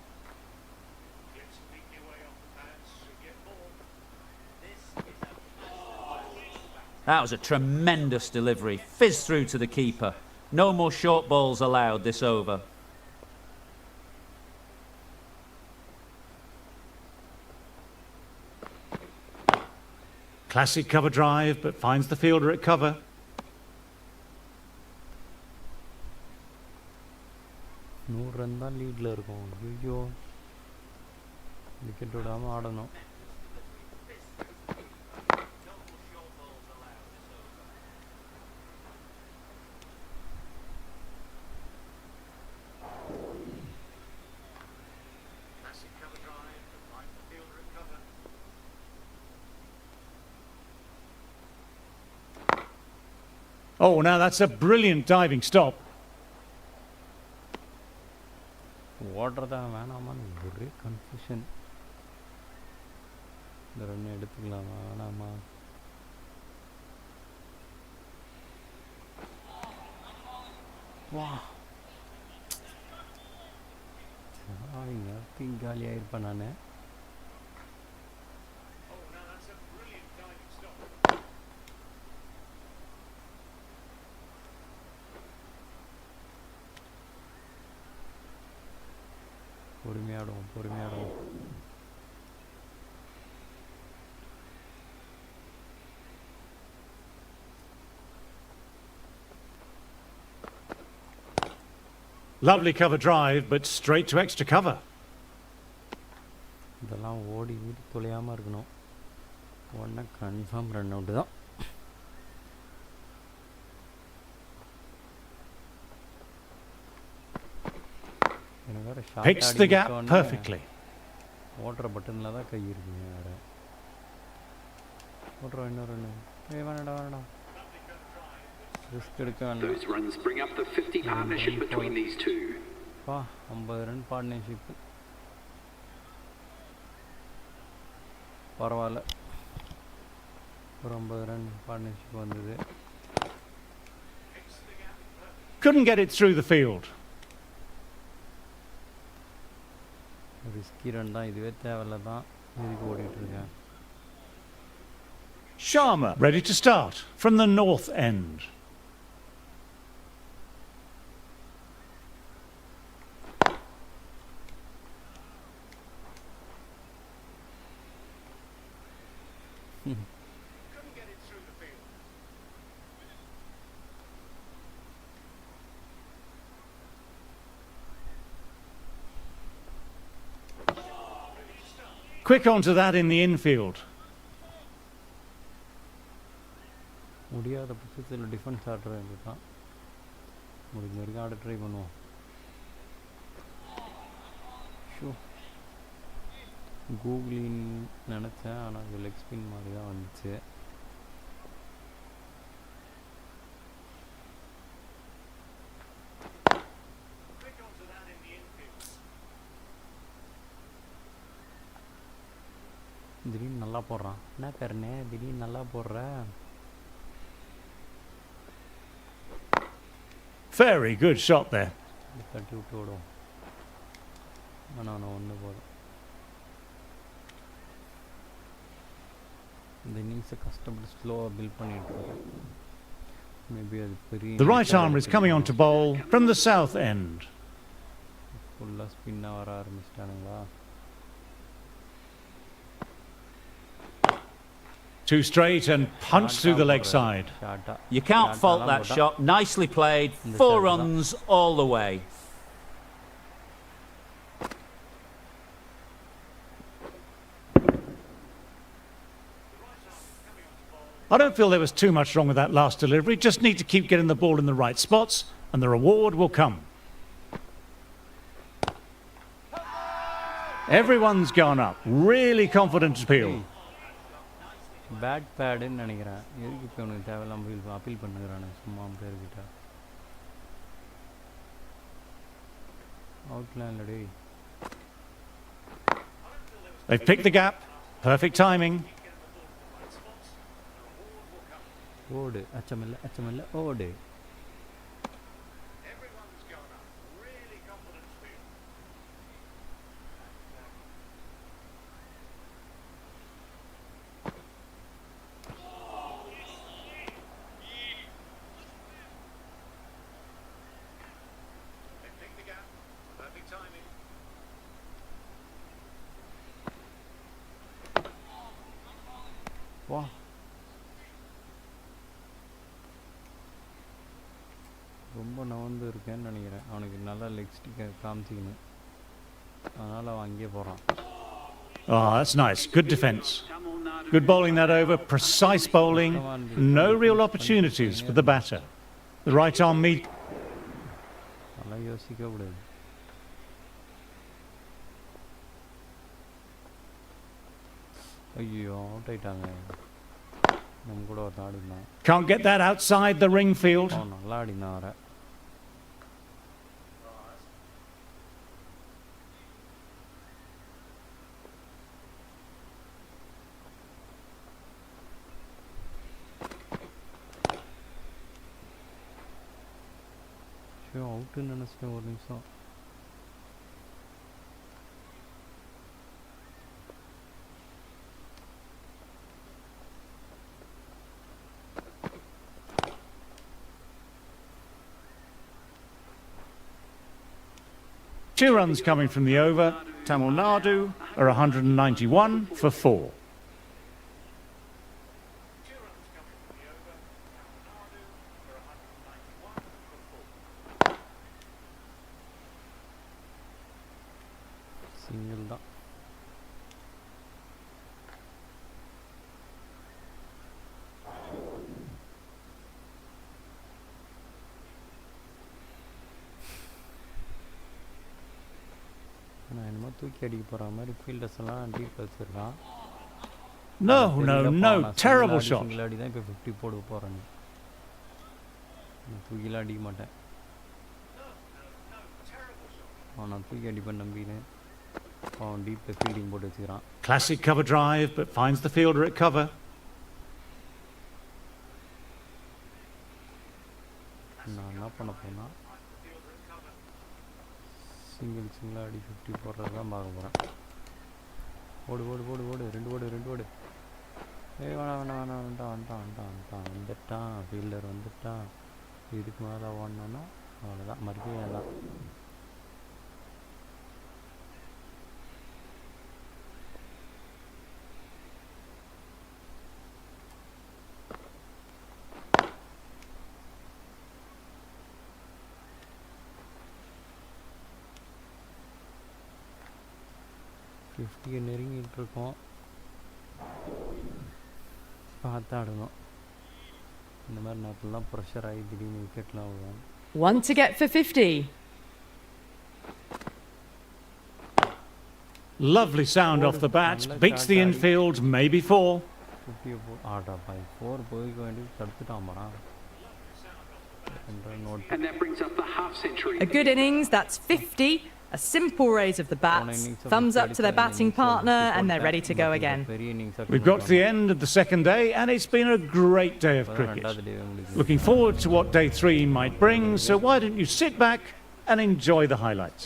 That was a tremendous delivery. Fizzed through to the keeper. No more short balls allowed this over. Classic cover drive, but finds the fielder at cover. நூறு run தான் லீடில் இருக்கும். ஐயோ wicket விடாமல் ஆடணும். Oh, now that's a brilliant diving stop. ஓடுறதா வேணாமான்னு ஒரே confusion. இந்த run எடுத்துக்கலாமா வேணாமா? வா நேரத்துக்கு காலி ஆயிருப்பேன் நான். பொறுமையாடுவோம். Lovely cover drive, but straight to extra cover. இதெல்லாம் ஓடி தொலையாமல் இருக்கணும். உடனே கன்ஃபார்ம் ரன் அவுட்டு தான். Picks the gap perfectly. ஓடுற பட்டனில் தான் கை இருக்குங்க. வேறு ஓடுறோம் இன்னொரு ரன்னு. வேணாடா ரிஸ்க் எடுக்க வேண்டாம். Those runs bring up the 50 partnership between these two. 50 run partnership பரவாயில்ல. ஒரு 50 ரன் பார்ட்னர்ஷிப் வந்தது. Couldn't get it through the field. Risky run தான், இதுவே தேவையில்ல தான் இதுக்கு ஓடிட்டுருக்கேன். Sharma ready to start from the north end. Quick onto that in the infield. முடியாத பட்சத்தில் டிஃபென்ஸ் ஆடுற வேண்டியதான். முடிஞ்ச வரைக்கும் ஆட ட்ரை பண்ணுவோம். ஷோ கூகுளின் நினச்சேன், ஆனால் அது லெக் ஸ்பின் மாதிரி தான் வந்துச்சு. திடீர்னு நல்லா போடுறான். என்ன கருணே திடீர்னு நல்லா போடுற. Very good shot there. தட்டி விட்டு விடுவோம். ஆனால் ஒன்று போதும். இந்த இன்னிங்ஸை கஷ்டப்பட்டு ஸ்லோவாக பில்ட் பண்ணிட்டு இருக்கேன். மேபி அது பெரிய The right arm is coming on to bowl from the south end. ஃபுல்லாக ஸ்பின்னாக வர ஆரம்பிச்சிட்டானுங்களா. Too straight and punched through the leg side. ஷார்ட்டாக You can't fault that shot. Nicely played. 4 runs all the way. I don't feel there was too much wrong with that last delivery. Just need to keep getting the ball in the right spots and the reward will come. Everyone's gone up. Really confident appeal. Bat பேடுன்னு நினைக்கிறேன். எதுக்கு இப்போ உனக்கு தேவையில்லாமல் appeal பண்ணுறானு சும்மா பேர்கிட்ட. அவுட்லாம் இல்லடி. They've picked the gap. Perfect timing. ஓடு அச்சமில்லை அச்சமில்லை ஓடு. வா ரொம்ப நவந்து இருக்கேன்னு நினைக்கிறேன். அவனுக்கு நல்லா லெக் ஸ்டிக்கை காமிச்சிக்கணும். அதனால் அவன் அங்கேயே போகிறான். Oh, that's nice. Good defence. Good bowling that over. Precise bowling. No real opportunities for the batter. The right arm meet. நல்லா யோசிக்க கூடாது. ஐயோ அவுட் ஆயிட்டாங்க. நம்ம கூட ஒரு ஆடினான். Can't get that outside the ring field. நல்லா ஆடினான் வர. அவுட்டுன்னு நினச்சிட்டேன் ஒரு நிமிஷம். Two runs coming from the over. Tamil Nadu are 191 for 4. Single தான். நான் என்னமோ தூக்கி அடிக்க போகிற மாதிரி ஃபீல்டர்ஸ் எல்லாம் டீப் வச்சுருக்கான். No, terrible shot. சிங்கிள் அடி தான் இப்போ 50 போட போகிறேன். தூக்கிலாம் அடிக்க மாட்டேன். நான் தூக்கி அடிப்பேன் நம்பினேன். அவன் டீப்பில் ஃபீல்டிங் போட்டு வச்சுக்கிறான். Classic cover drive, but finds the fielder at cover. நான் என்ன பண்ண போனால் சிங்கிளாக அடி 50 போடுறது தான் பார்க்க போகிறேன். ஓடு ஓடு ஓடு ஓடு 2 ஓடு. வேணாம் வந்துட்டான் ஃபீல்டர் வந்துட்டான். இதுக்கு மேலே ஓடணுன்னா அவ்வளோதான், மறுபடியும் தான். 50 நெருங்கிட்டு இருக்கோம். பார்த்தாடணும். இந்த மாதிரி நேரத்துலலாம் ப்ரெஷர் ஆகி திடீர்னு விக்கெட்லாம் விழுவும். One to get for 50. Lovely sound off the bat. Beats the infield, maybe 4. 50 ஆடா பாய் 4 போய்க்க வேண்டியது தடுத்துட்டான் பாரா. And that brings up the half century. A good innings, that's 50. A simple raise of the bats. Thumbs up to their batting partner, and they're ready to go again. We've got to the end of the second day, and it's been a great day of cricket. Looking forward to what day 3 might bring, so why don't you sit back and enjoy the highlights.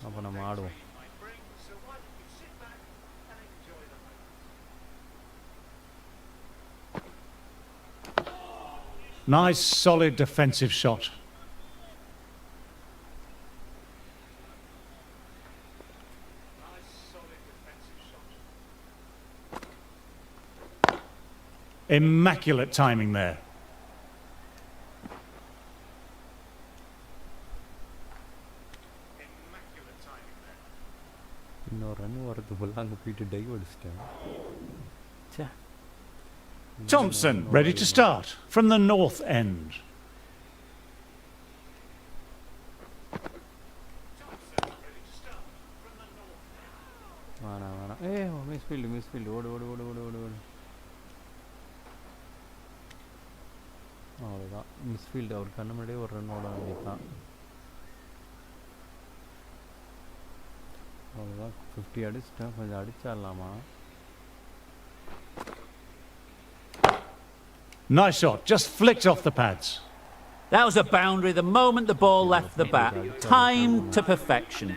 அப்போ நம்ம ஆடுவோம். Nice, solid defensive shot. Immaculate timing there. இன்னொரு run வரதுக்குள்ள அங்கே போயிட்டு dive அடிச்சிட்டேன். சே Thompson ready to start from the north end. வேணாம் வேணாம். மிஸ்ஃபீல்டு ஓடு. அவ்வளோதான் மிஸ்ஃபீல்டு. அவர் கண்ணு முன்னாடியே ஒரு ரன் ஓட வேண்டியதான். அவ்வளோதான் 50 அடிச்சிட்டேன். கொஞ்சம் அடிச்சிடலாமா? Nice shot, just flicked off the pads. That was a boundary the moment the ball left the bat. Timed to perfection.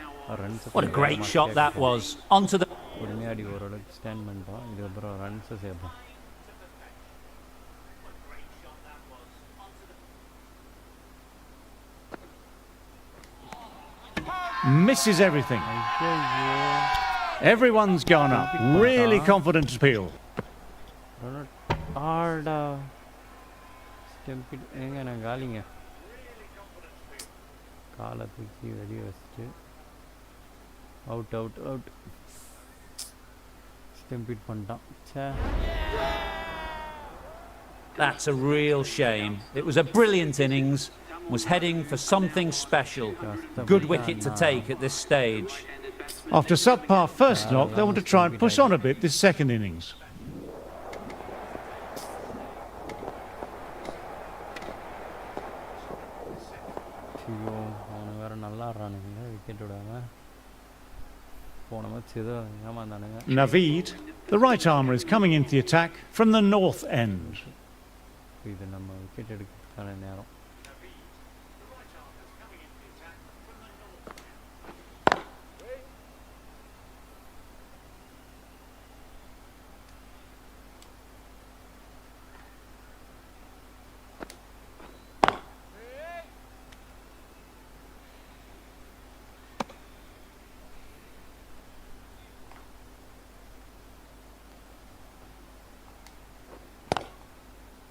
What a great shot that was. Onto the... உடனே ஓரளவுக்கு ஸ்டாண்ட் பண்ணிட்டோம். இதுக்கப்புறம் ரன்ஸை சேர்ப்போம். Misses everything. Everyone's gone up. Really confident appeal. ஆடா stumped எங்க நான் காலிங்க காலை தூக்கி வெளியே வச்சுட்டு அவுட் ஸ்டெம்பிட் பண்ணிட்டான். சே That's a real shame. It was a brilliant innings. Was heading for something special. Good wicket to take at this stage. After subpar first knock, they want to try and push on a bit this second innings. ஐயோ அவனு வேறு நல்லா ஆடுறானுங்க wicket விடாமல். போன match ஏதோ ஏமாந்தானுங்க. Navid, the right armour, is coming into the attack from the north end. இது நம்ம wicket எடுக்கிறதுக்கான நேரம்.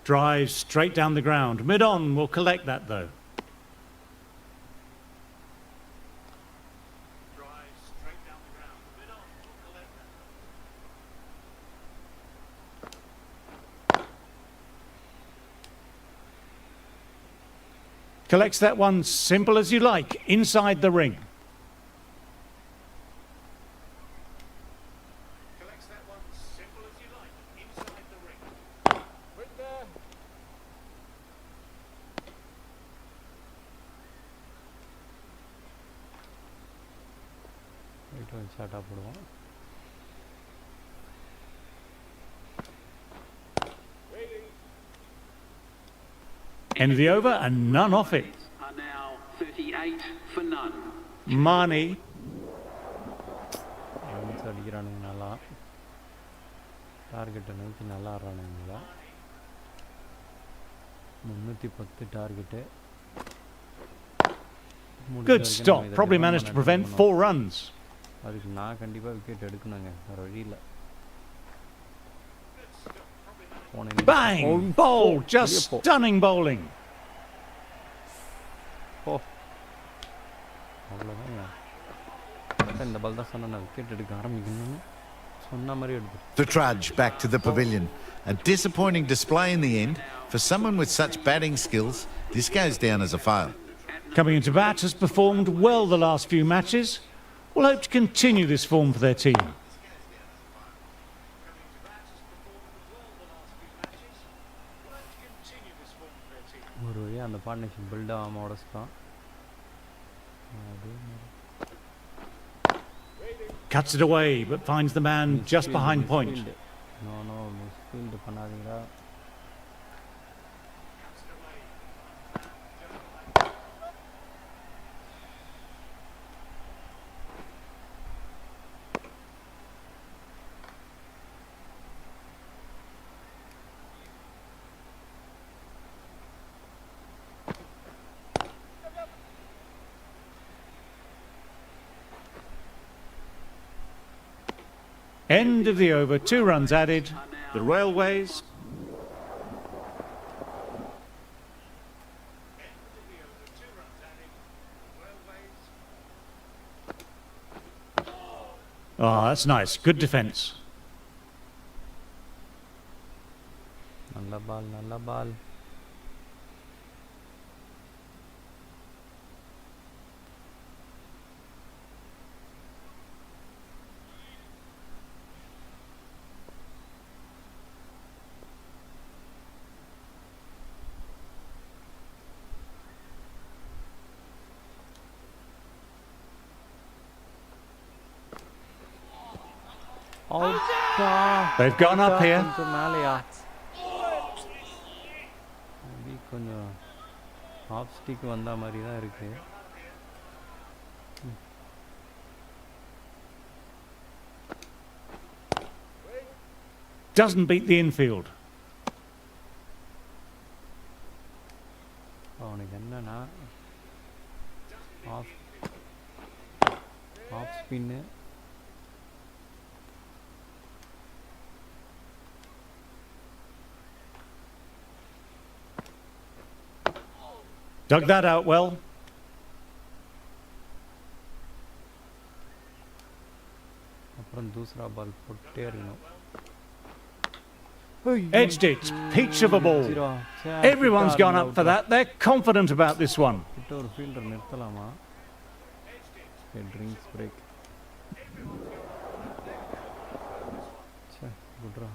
Drives straight down the ground. Mid-on will collect that though. Collects that one simple as you like, inside the ring. ஷார்ட்டாக போடுவோம். End of the over and none off it. Are now 38 for none. Mani. Runs அடிக்கிறானுங்க நல்லா. டார்கெட்டை நோக்கி நல்லா ஆடுறானுங்களா. 310 target. Good stop. Probably managed to prevent 4 runs. அதுக்கு நான் கண்டிப்பாக wicket எடுக்கணுங்க. வேறு வழி இல்லை. Bang! Bowl! Just stunning bowling. Oh. அவ்வளோதாங்க. இந்த பால் தான் சொன்னேன் விக்கெட் எடுக்க ஆரம்பிக்கணும்னு சொன்ன மாதிரி எடுத்து. The trudge back to the pavilion. A disappointing display in the end. For someone with such batting skills, this goes down as a fail. Coming into bat, has performed well the last few matches. Will hope to continue this form for their team. ஒரு வழியாக அந்த partnership build ஆகாமல் உடச்சிட்டான். Cuts it away, but finds the man just behind point. No misfield பண்ணாதீங்களா. End of the over, 2 runs added. The Railways. Oh, that's nice. Good defence. நல்ல பால். They've gone up here. மேலையா கொஞ்சம் of stick வந்த மாதிரி தான் இருக்கு. Doesn't beat the infield. அவனுக்கு என்னன்னா off spin. Dug that out well. அப்புறம் दूसरा பால் போட்டே இருக்கணும். Edged it. Peach of a ball. Everyone's gone up for that. They're confident about this one. கிட்ட ஒரு ஃபீல்டர் நிறுத்தலாமா? Drinks break. குட்ரா.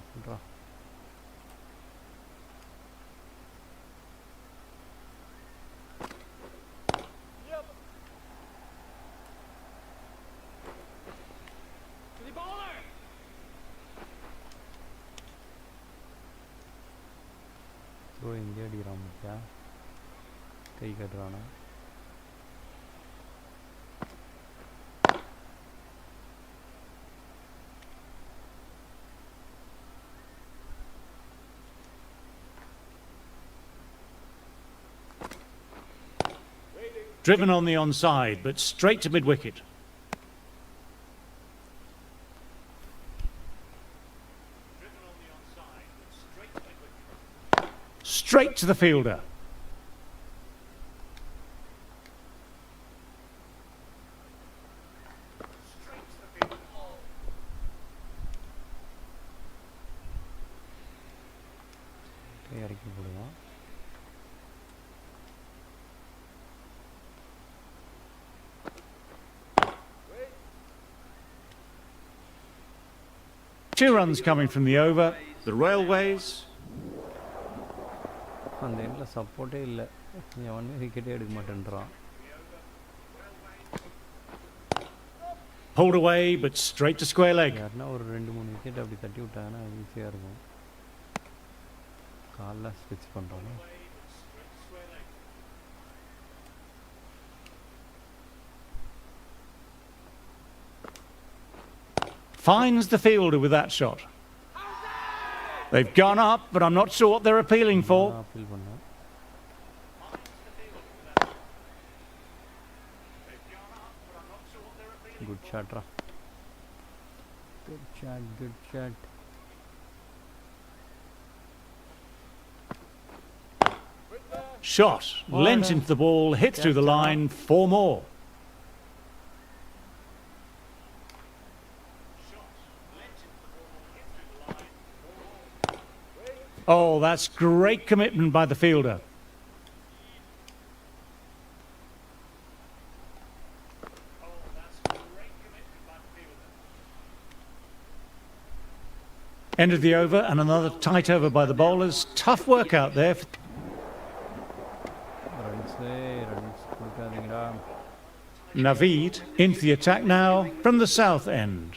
இங்கே அடிக்கிறான் முக்கியா கை கட்டுறானா. Driven on the onside, but straight to mid-wicket. Straight to the fielder. இறக்கி போடுவோம். Two runs coming from the over. The Railways. அந்த எண்டில் சப்போர்ட்டே இல்லை. எவனுமே விக்கெட்டே எடுக்க மாட்டேன்றான். Pulled away, but straight to square leg. யாருன்னா ஒரு 2-3 விக்கெட் அப்படி தட்டி விட்டாங்கன்னா ஈஸியாக இருக்கும். காலைல ஸ்விட்ச் பண்ணுறோம். Finds the fielder with that shot. They've gone up, but I'm not sure what they're appealing for. Appeal பண்ணேன். குட் ஷாட்ரா. Good shot. Shot. Lent into the ball, hit through the line, 4 more. Oh, that's great commitment by the fielder. End of the over and another tight over by the bowlers. Tough work out there. Navi into the attack now from the south end.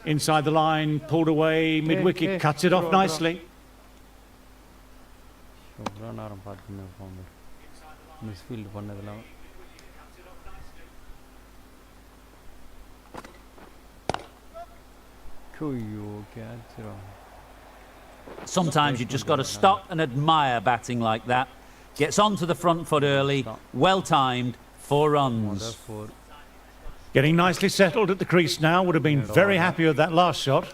Inside the line, pulled away, mid-wicket, cuts it off nicely. Sometimes you just got to stop and admire batting like that. Gets onto the front foot early, well timed, 4 runs. Getting nicely settled at the crease now, would have been very happy with that last shot.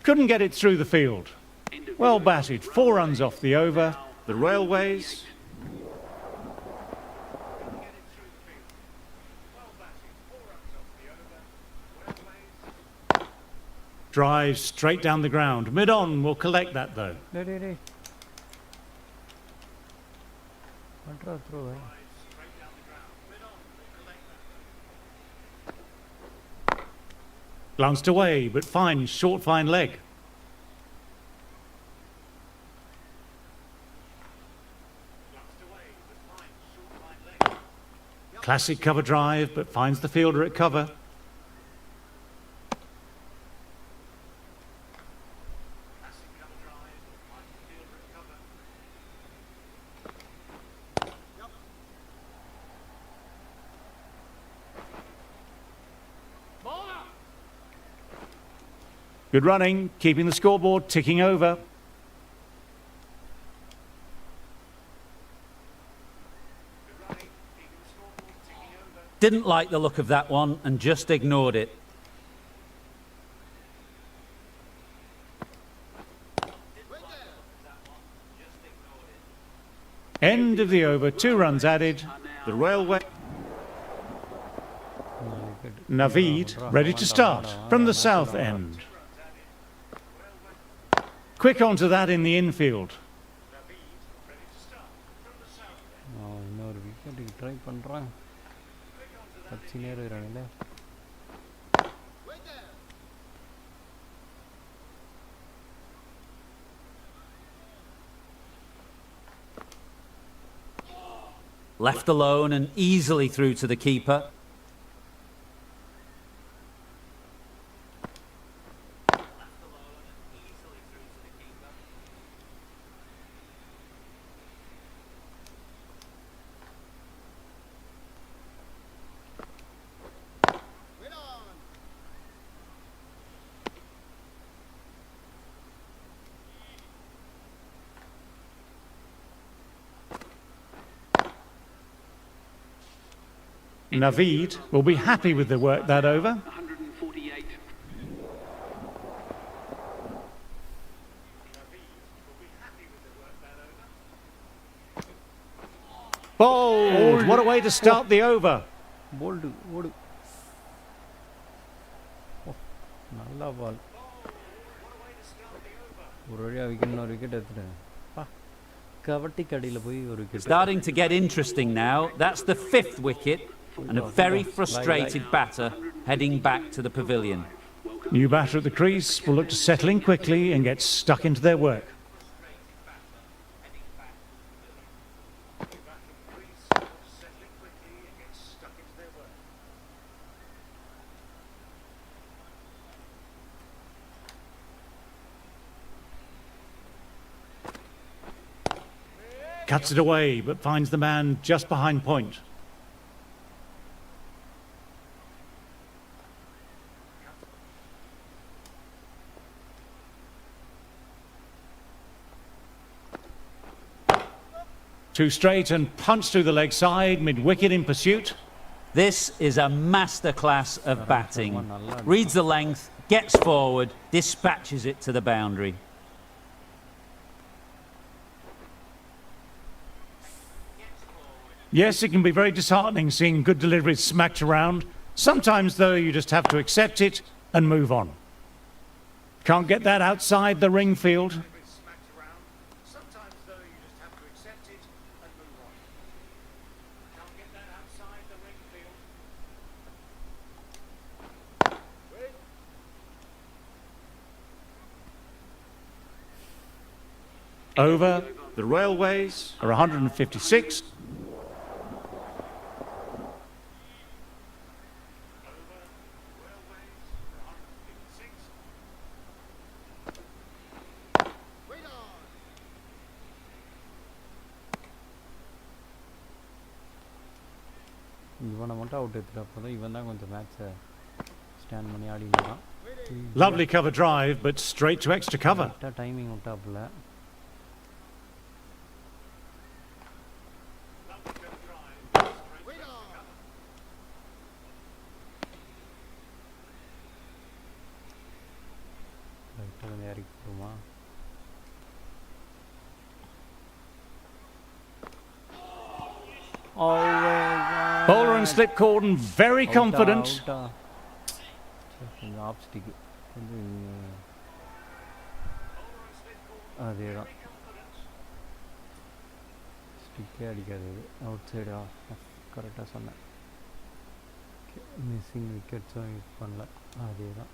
Couldn't get it through the field. Well batted, 4 runs off the over. The Railways. Drives straight down the ground. Mid-on will collect that though. Glanced away, but fine, short, fine leg. Classic cover drive, but finds the fielder at cover. Good running, keeping the scoreboard ticking over. Didn't like the look of that one and just ignored it. End of the over, 2 runs added. The Railway. Navi ready to start from the south end. Quick onto that in the infield. Left alone and easily through to the keeper. Navi will be happy with the work that over. 148. Bold! What a way to start the over. Bold. நல்ல பால் ஒரு வழியாக wicket எடுத்துட்டேன் கவட்டி கடியில் போய் ஒரு wicket. Starting to get interesting now. That's the 5th wicket and a very frustrated batter heading back to the pavilion. New batter at the crease will look to settle in quickly and get stuck into their work. cuts it away, but finds the man just behind point. Too straight and punched through the leg side, mid-wicket in pursuit. This is a masterclass of batting. Reads the length, gets forward, dispatches it to the boundary. Yes, it can be very disheartening seeing good deliveries smacked around. Sometimes, though, you just have to accept it and move on. Can't get that outside the ring field. Over. The Railways are 156. இவனை மட்டும் out எடுத்துட்டா போதும். இவன் தான் கொஞ்சம் மேட்சை stand பண்ணி ஆடினான். Lovely cover drive, but straight to extra cover. Timing விட்டாப்புல. Bowler and slip cordon, very confident. அதேதான் ஸ்டிக்கே அடிக்காது. அவுட் சைடா கரெக்டாக சொன்னேன். மிஸ்ஸிங் விக்கெட்ஸும் யூஸ் பண்ணல. அதே தான்.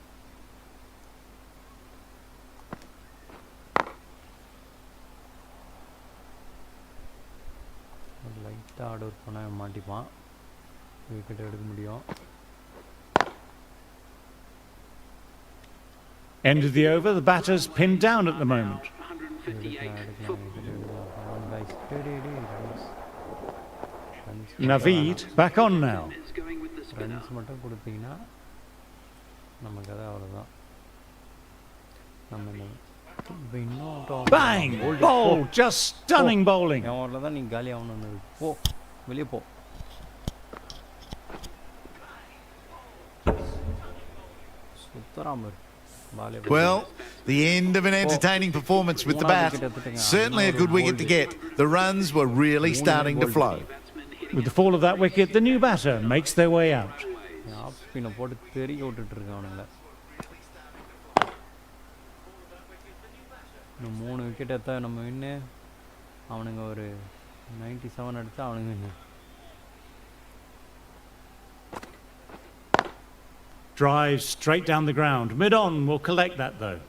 லைட்டாக ஆர்டர் ஒர்க் பண்ண மாட்டிப்பான். விக்கெட் எடுக்க முடியும். End of the over, the batter's pinned down at the moment. Navi back on now. Runs மட்டும் கொடுத்தீங்கன்னா நமக்கு அது அவ்வளோதான். நம்ம Bang! Ball! Just stunning bowling. என் ஓவரில் தான் நீ காலி ஆகணும்னு. போ வெளியே போ. சுத்தராமர். Well, the end of an entertaining performance with the bat. Certainly a good wicket to get. The runs were really starting to flow. With the fall of that wicket, the new batter makes their way out. Off ஸ்பின்னை போட்டு தெரிய விட்டுட்டு இருக்கானுங்கள. இன்னும் 3 wicket எடுத்தா நம்ம வின்னு. அவனுங்க ஒரு 97 எடுத்தா அவனுங்க வின்னு. Drives straight down the ground. Mid-on will collect that though.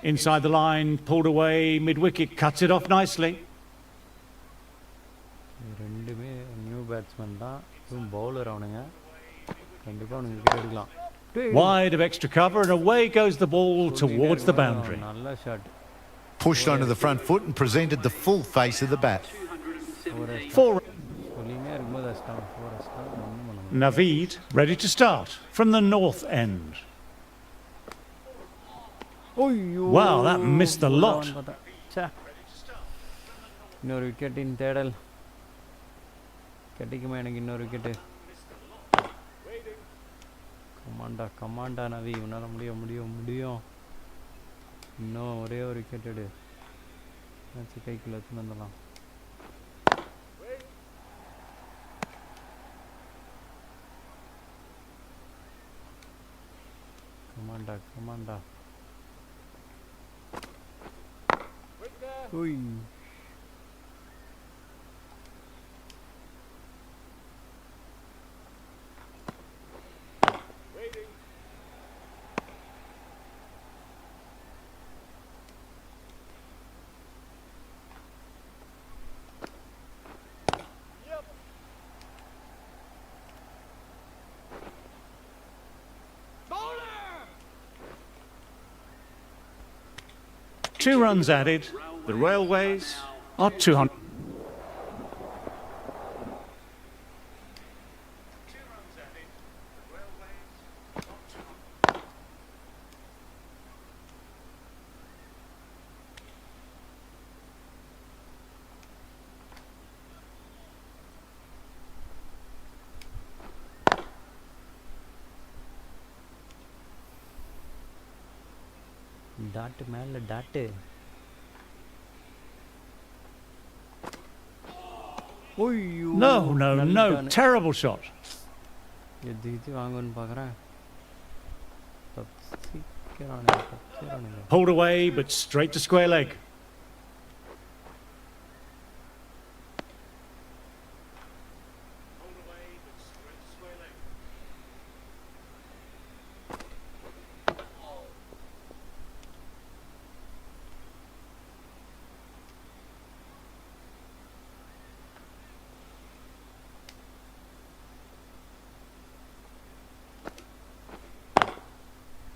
Inside the line, pulled away, mid-wicket, cuts it off nicely. ரெண்டுமே நியூ பேட்ஸ்மேன் தான். இதுவும் பவுலர் அவனுங்க. கண்டிப்பாக அவனுக்கு விக்கெட் எடுக்கலாம். Wide of extra cover and away goes the ball towards the boundary. நல்ல shot. Pushed onto the front foot and presented the full face of the bat. Navid ready to start from the north end. Wow, that missed the lot. இன்னொரு விக்கெட்டின் தேடல் கிடைக்குமா எனக்கு? இன்னொரு wicket. கமாண்டா நவி, உன்னால் முடியும். இன்னும் ஒரே ஒரு விக்கெட் எடு. கைக்குள்ள வச்சுன்னு வந்துடலாம். கமாண்டா. Ui. 2 runs added. The Railways are 200. Dot மேலே டாட்டு. ஓய்யோ No, no, no. Terrible shot. எது வாங்குன்னு பார்க்குறேன். Pulled away, but straight to square leg.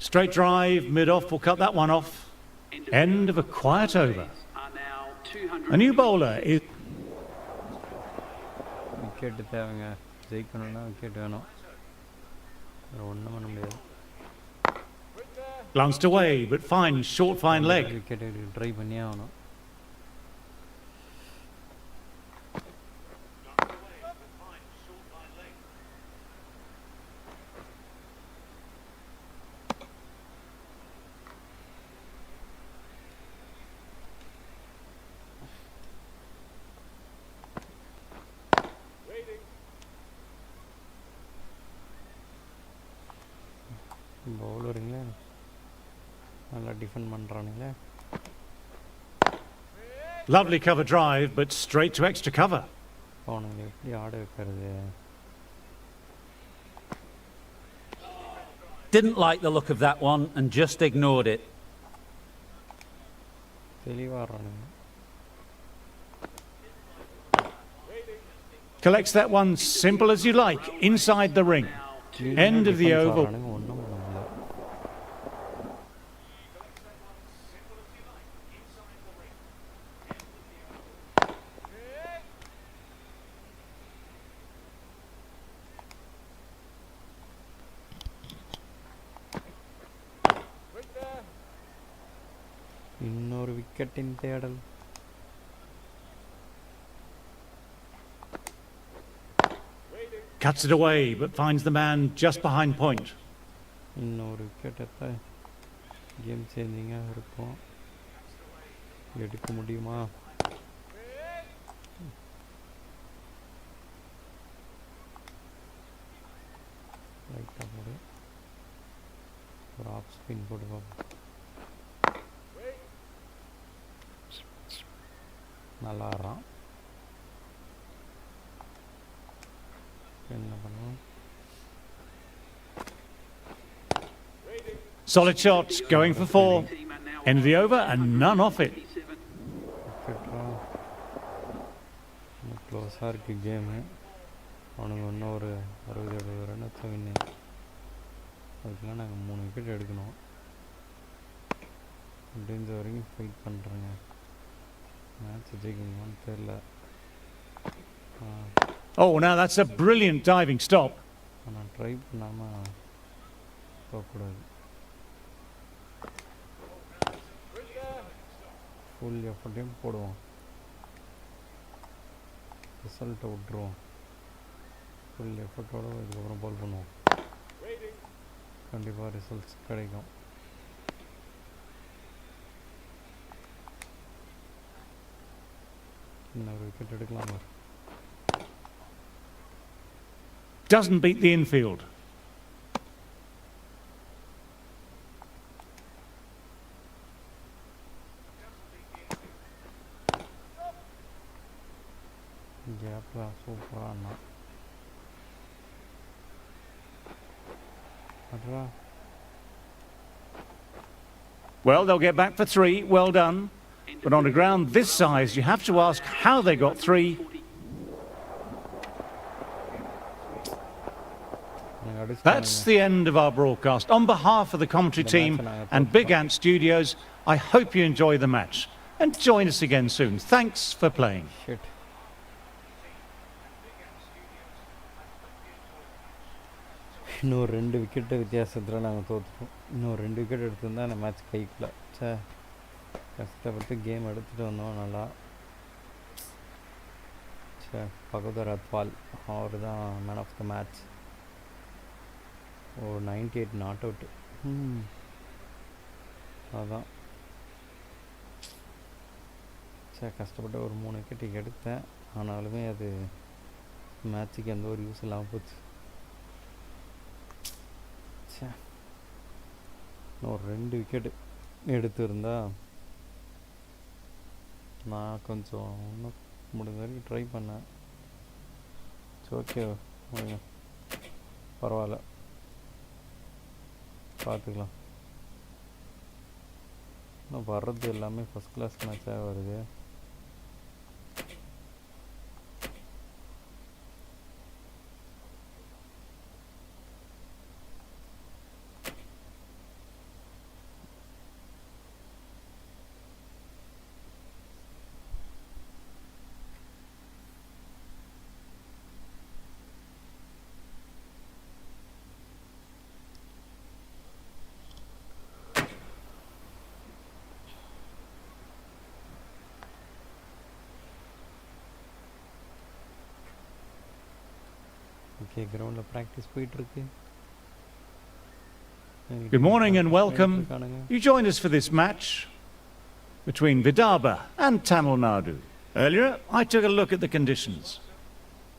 Straight drive, mid-off, will cut that one off. End of a quiet over. A new bowler is... wicket தேவைங்க, ஜெயிக்கணும்னா wicket வேணும், ஒன்றும் பண்ண முடியாது. Glanced away, but fine, short, fine leg. Wicket try பண்ணியே ஆகணும். பவுலருங்களே நல்லா defend பண்ணுறானுங்களே. Lovely cover drive, but straight to extra cover. அவனுங்களை எப்படி ஆட வைக்கிறது? Didn't like the look of that one and just ignored it. தெளிவாக ஆடுறானுங்க. Collects that one simple as you like, inside the ring. End of the over. ஒன்றும் பண்ண முடியல. இன்னொரு விக்கெட்டின் தேடல். Cuts it away, but finds the man just behind point. இன்னொரு wicket எடுத்தால் game சேஞ்சிங்காக இருக்கும். எடுக்க முடியுமா? லைட்டாக போடு, ஒரு ஆஃப் ஸ்பின் போட்டு பார்ப்போம். நல்லா ஆடுறான். என்ன பண்ணுவோம்? Solid shot, going for 4. End of the over and none off it. க்ளோஸாக இருக்குது கேமு. அவனுங்க இன்னும் ஒரு 60-70 ரன் வச்சா வின்னு. அதுக்கெல்லாம் நாங்கள் 3 விக்கெட் எடுக்கணும். முடிஞ்ச வரைக்கும் ஃபைட் பண்ணுறேங்க. மேட்ச் ஜெயிக்கணுமான்னு தெரில. Oh, now that's a brilliant diving stop. ஆனால் ட்ரை பண்ணாமல் போகக்கூடாது. ஃபுல் எஃபர்ட்டையும் போடுவோம், ரிசல்ட்டை விட்டுருவோம். ஃபுல் எஃபர்ட்டோடு இதுக்கப்புறம் பால் பண்ணுவோம். கண்டிப்பாக ரிசல்ட்ஸ் கிடைக்கும். இன்னொரு விக்கெட் எடுக்கலாமா? Doesn't beat the infield. கேப்பில் சூப்பராக ஆடினா. அட்ரா. Well, they'll get back for 3. Well done. But on a ground this size, you have to ask how they got 3. That's the end of our broadcast. On behalf of the commentary team and Big Ant Studios, I hope you enjoy the match and join us again soon. Thanks for playing. Shit இன்னும் 2 wicket வித்தியாசத்தில் நாங்கள் தோற்றுட்டோம். இன்னும் 2 wicket எடுத்திருந்தா அந்த match கைக்குள்ள. சே, கஷ்டப்பட்டு game எடுத்துகிட்டு வந்தோம் நல்லா. சே, பகதூர் அத்வால் அவர் தான் மேன் ஆஃப் த மேட்ச். ஓ 98 நாட் அவுட்டு. அதான் சே, கஷ்டப்பட்டு ஒரு 3 விக்கெட்டு எடுத்தேன். ஆனாலுமே அது மேட்ச்சுக்கு எந்த ஒரு யூஸ் இல்லாமல் போச்சு. சே, ஒரு 2 விக்கெட்டு எடுத்திருந்தா நான் கொஞ்சம் இன்னும் முடிஞ்ச வரைக்கும் ட்ரை பண்ணேன். ஓகே, பரவாயில்ல, பார்த்துக்கலாம். இன்னும் வர்றது எல்லாமே ஃபஸ்ட் கிளாஸ் மேட்சாக வருது. ஓகே, கிரவுண்டில் ப்ராக்டிஸ் போயிட்டுருக்கு. Good morning and welcome. You joined us for this match between Vidarbha and Tamil Nadu. Earlier, I took a look at the conditions.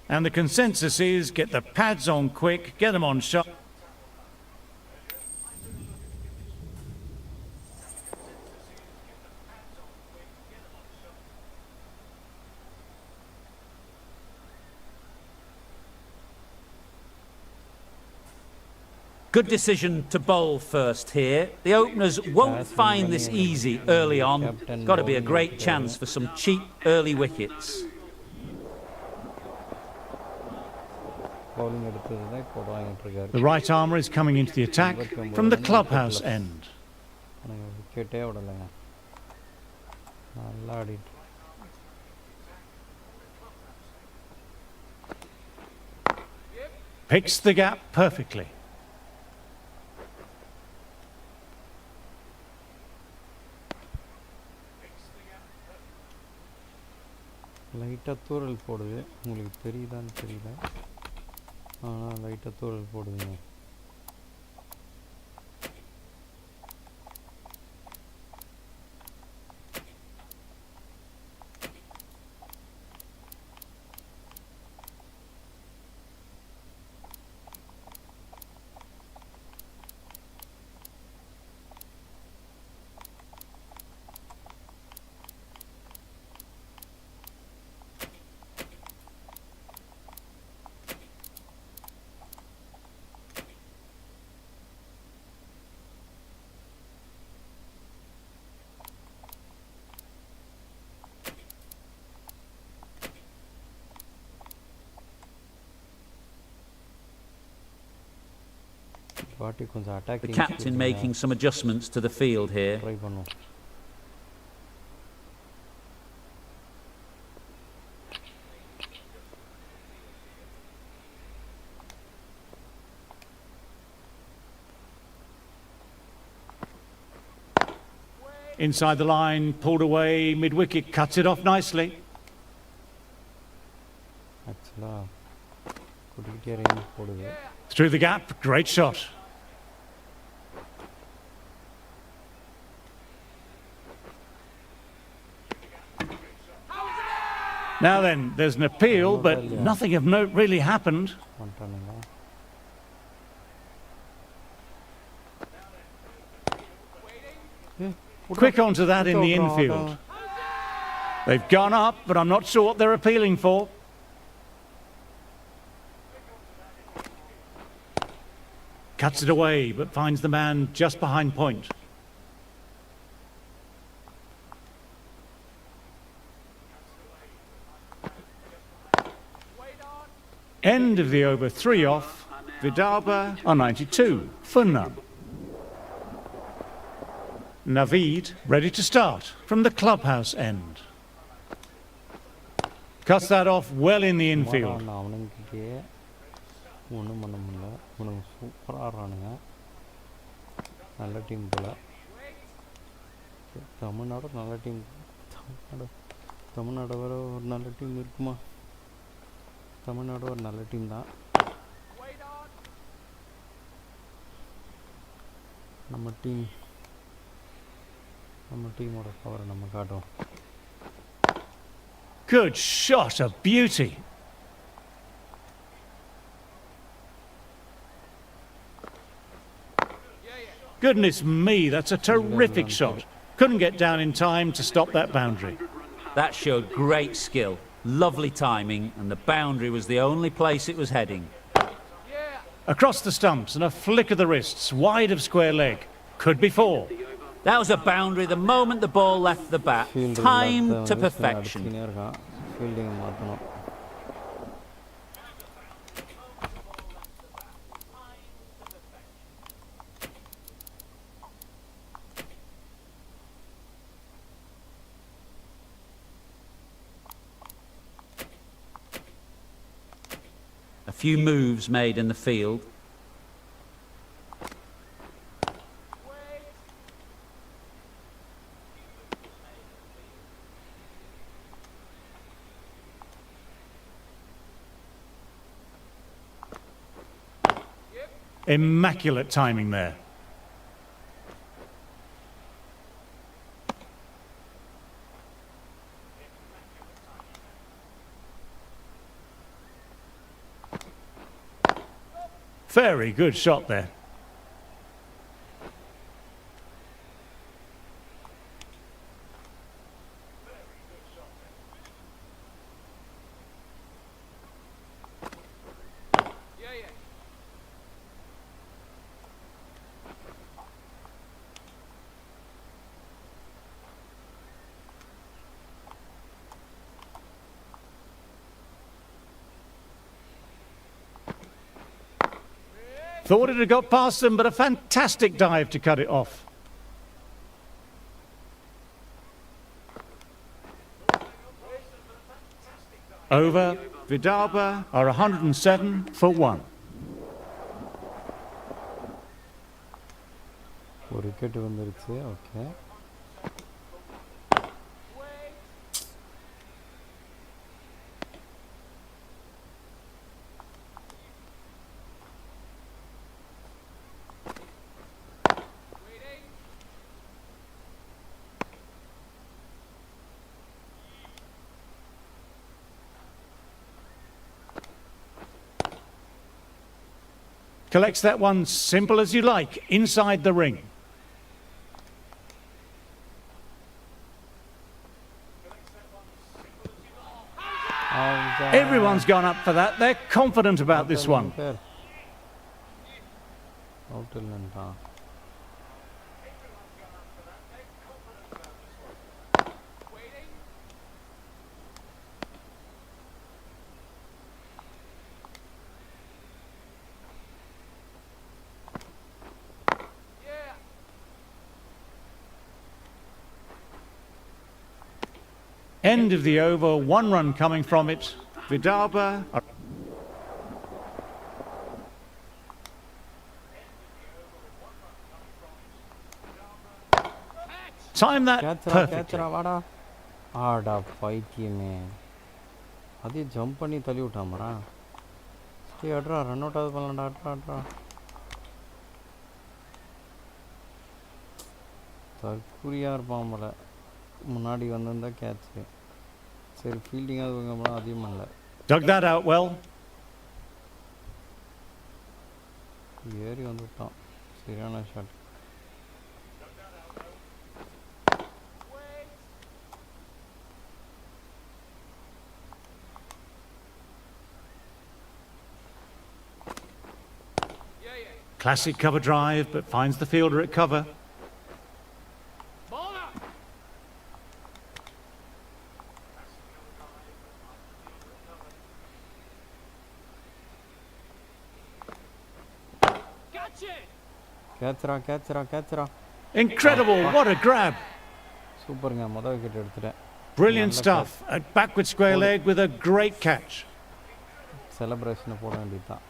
And the consensus is get the pads on quick, get them on shot. Good decision to bowl first here. The openers won't find this easy early on. Got to be a great chance for some cheap early wickets. The right armour is coming into the attack from the clubhouse end. Picks the gap perfectly. லைட்டாக தூரல் போடுது. உங்களுக்கு தெரியுதான்னு தெரியல, ஆனால் லைட்டாக தூரல் போடுதுங்க. The captain making some adjustments to the field here. Try பண்ணுவோம். Inside the line, pulled away, mid-wicket, cuts it off nicely. ஆக்சுவலாக குடிக்கிட்டே ரேஞ்ச் போடுது. Through the gap, great shot. Now then, there's an appeal, but nothing of note really happened. Quick onto that in the infield. They've gone up, but I'm not sure what they're appealing for. Cuts it away, but finds the man just behind point. End of the over, 3 off. Vidalba are 92 for none. Navid ready to start from the clubhouse end. Cuts that off well in the infield. அவனுக்கு ஒன்றும் பண்ண முடியல. இவனுங்க சூப்பராக ஆடுறானுங்க. நல்ல team போல். தமிழ்நாடு நல்ல team. Tamil Nadu வர ஒரு நல்ல டீம் இருக்குமா? தமிழ்நாடு ஒரு நல்ல டீம் தான். நம்ம டீமோட பவரை நம்ம காட்டுவோம். Good shot, a beauty. Goodness me, that's a terrific shot. Couldn't get down in time to stop that boundary. That showed great skill, lovely timing, and the boundary was the only place it was heading. Across the stumps and a flick of the wrists, wide of square leg. Could be four. That was a boundary the moment the ball left the bat. Timed to perfection. Fielding மாற்றணும். A few moves made in the field. Immaculate timing there. Very good shot there. Thought it had got past them, but a fantastic dive to cut it off. Over, Vidalba are 107 for one. ஒரு wicket வந்துருச்சு. Okay, Collects that one simple as you like, inside the ring. Everyone's gone up for that. They're confident about this one. Out இல்லைன்டா. End of the over, one run coming from it. Vidalba are... Time that perfectly. கேட்சரா வாடா. ஆடா பைத்தியமே, அதே jump பண்ணி தள்ளி விட்டாமரா. Stay அட்ரா, run out ஆகுது பண்ணலாம்டா. அட்ரா தற்குறியாக இருப்பான் போல. முன்னாடி வந்திருந்தா கேட்ச்சு. சரி, ஃபீல்டிங்காக போனால் அதிகம் இல்லை. Dug that out well. ஏறி வந்துவிட்டான். சரியான shot. Classic cover drive, but finds the fielder at cover. கேட்சுறா. Incredible, what a grab. சூப்பருங்க, மொதல் விக்கெட் எடுத்துட்டேன். Brilliant stuff. A backward square leg with a great catch. செலப்ரேஷனை போட வேண்டியதுதான்.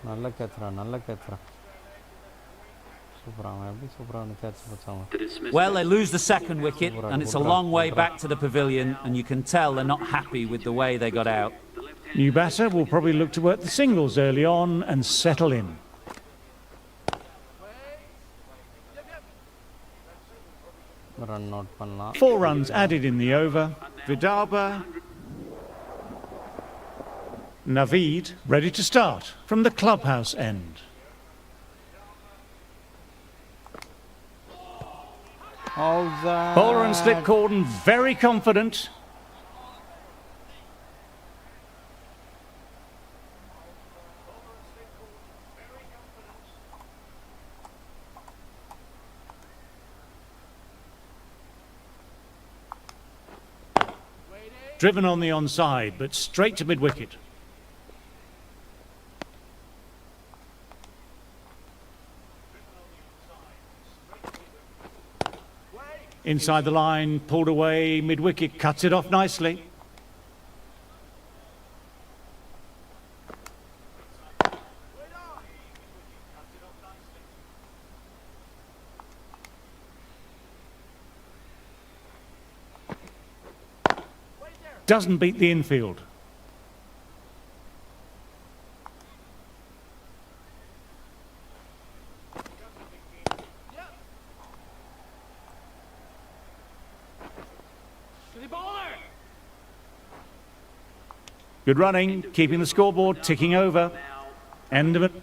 நல்ல கேட்சுறா. சூப்பரா, அவன் எப்படி சூப்பரா வந்து கேட்ச் வச்சாங்க. Well, they lose the second wicket, and it's a long way back to the pavilion, and you can tell they're not happy with the way they got out. New batter will probably look to work the singles early on and settle in. Run out பண்ணலாம். 4 runs added in the over. Vidarbha. Navi ready to start from the clubhouse end. How's that? Bowler and slip cordon very confident. Driven on the onside, but straight to mid-wicket. Inside the line, pulled away, mid-wicket, cuts it off nicely. Doesn't beat the infield. Good running, keeping the scoreboard ticking over. End of it.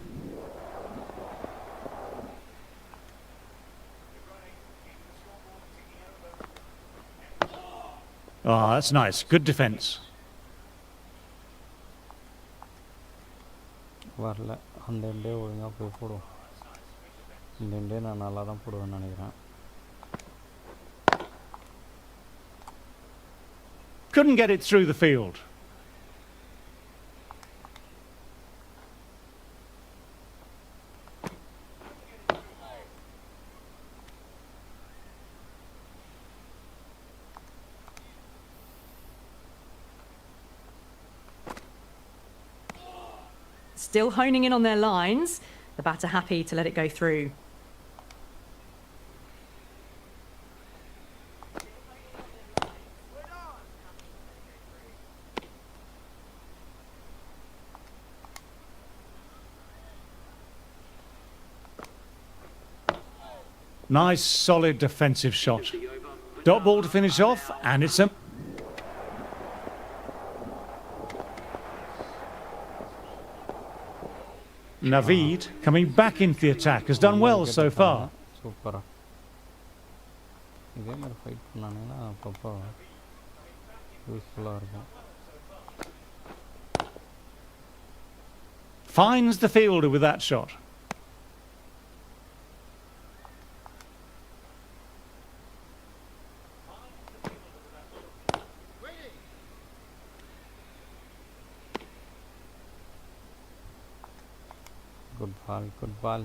Oh, that's nice. Good defence. வரல, அந்த எண்டே ஒழுங்காக போய் போடுவோம். இந்த எண்டே நான் நல்லா தான் போடுவேன்னு நினைக்கிறேன். Couldn't get it through the field. Still honing in on their lines. The batter happy to let it go through. Nice, solid defensive shot. Dot ball to finish off, and it's a... Naveed, coming back into the attack, has done well so far. சூப்பரா. இதே மாதிரி fight பண்ணாங்கன்னா அப்பப்போ யூஸ்ஃபுல்லாக இருக்கும். Finds the fielder with that shot. Good ball.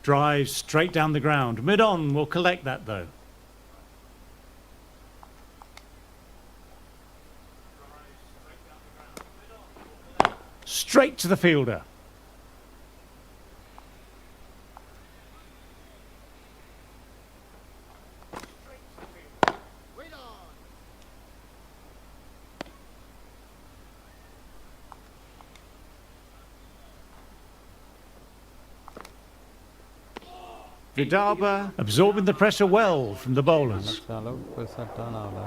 Drives straight down the ground. Mid-on will collect that though. Straight to the fielder. Vidarbha absorbing the pressure well from the bowlers. அளவுக்கு பெருசாக turn ஆகல.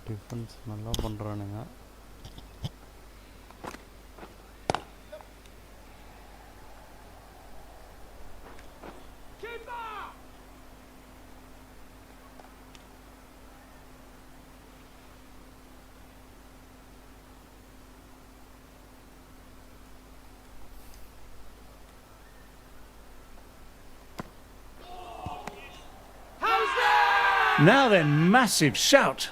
Defence நல்லா பண்ணுறானுங்க. Now then, massive shout.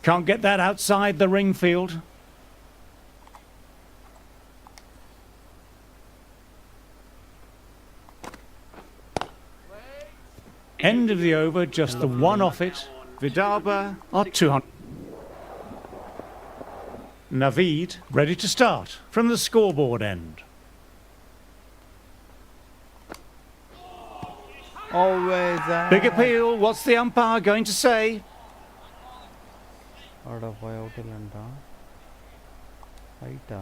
Can't get that outside the ring field. End of the over, just the one off it. Vidalba are 200. Navid ready to start from the scoreboard end. Always. Big appeal, what's the umpire going to say? Out of out ilanta. Height.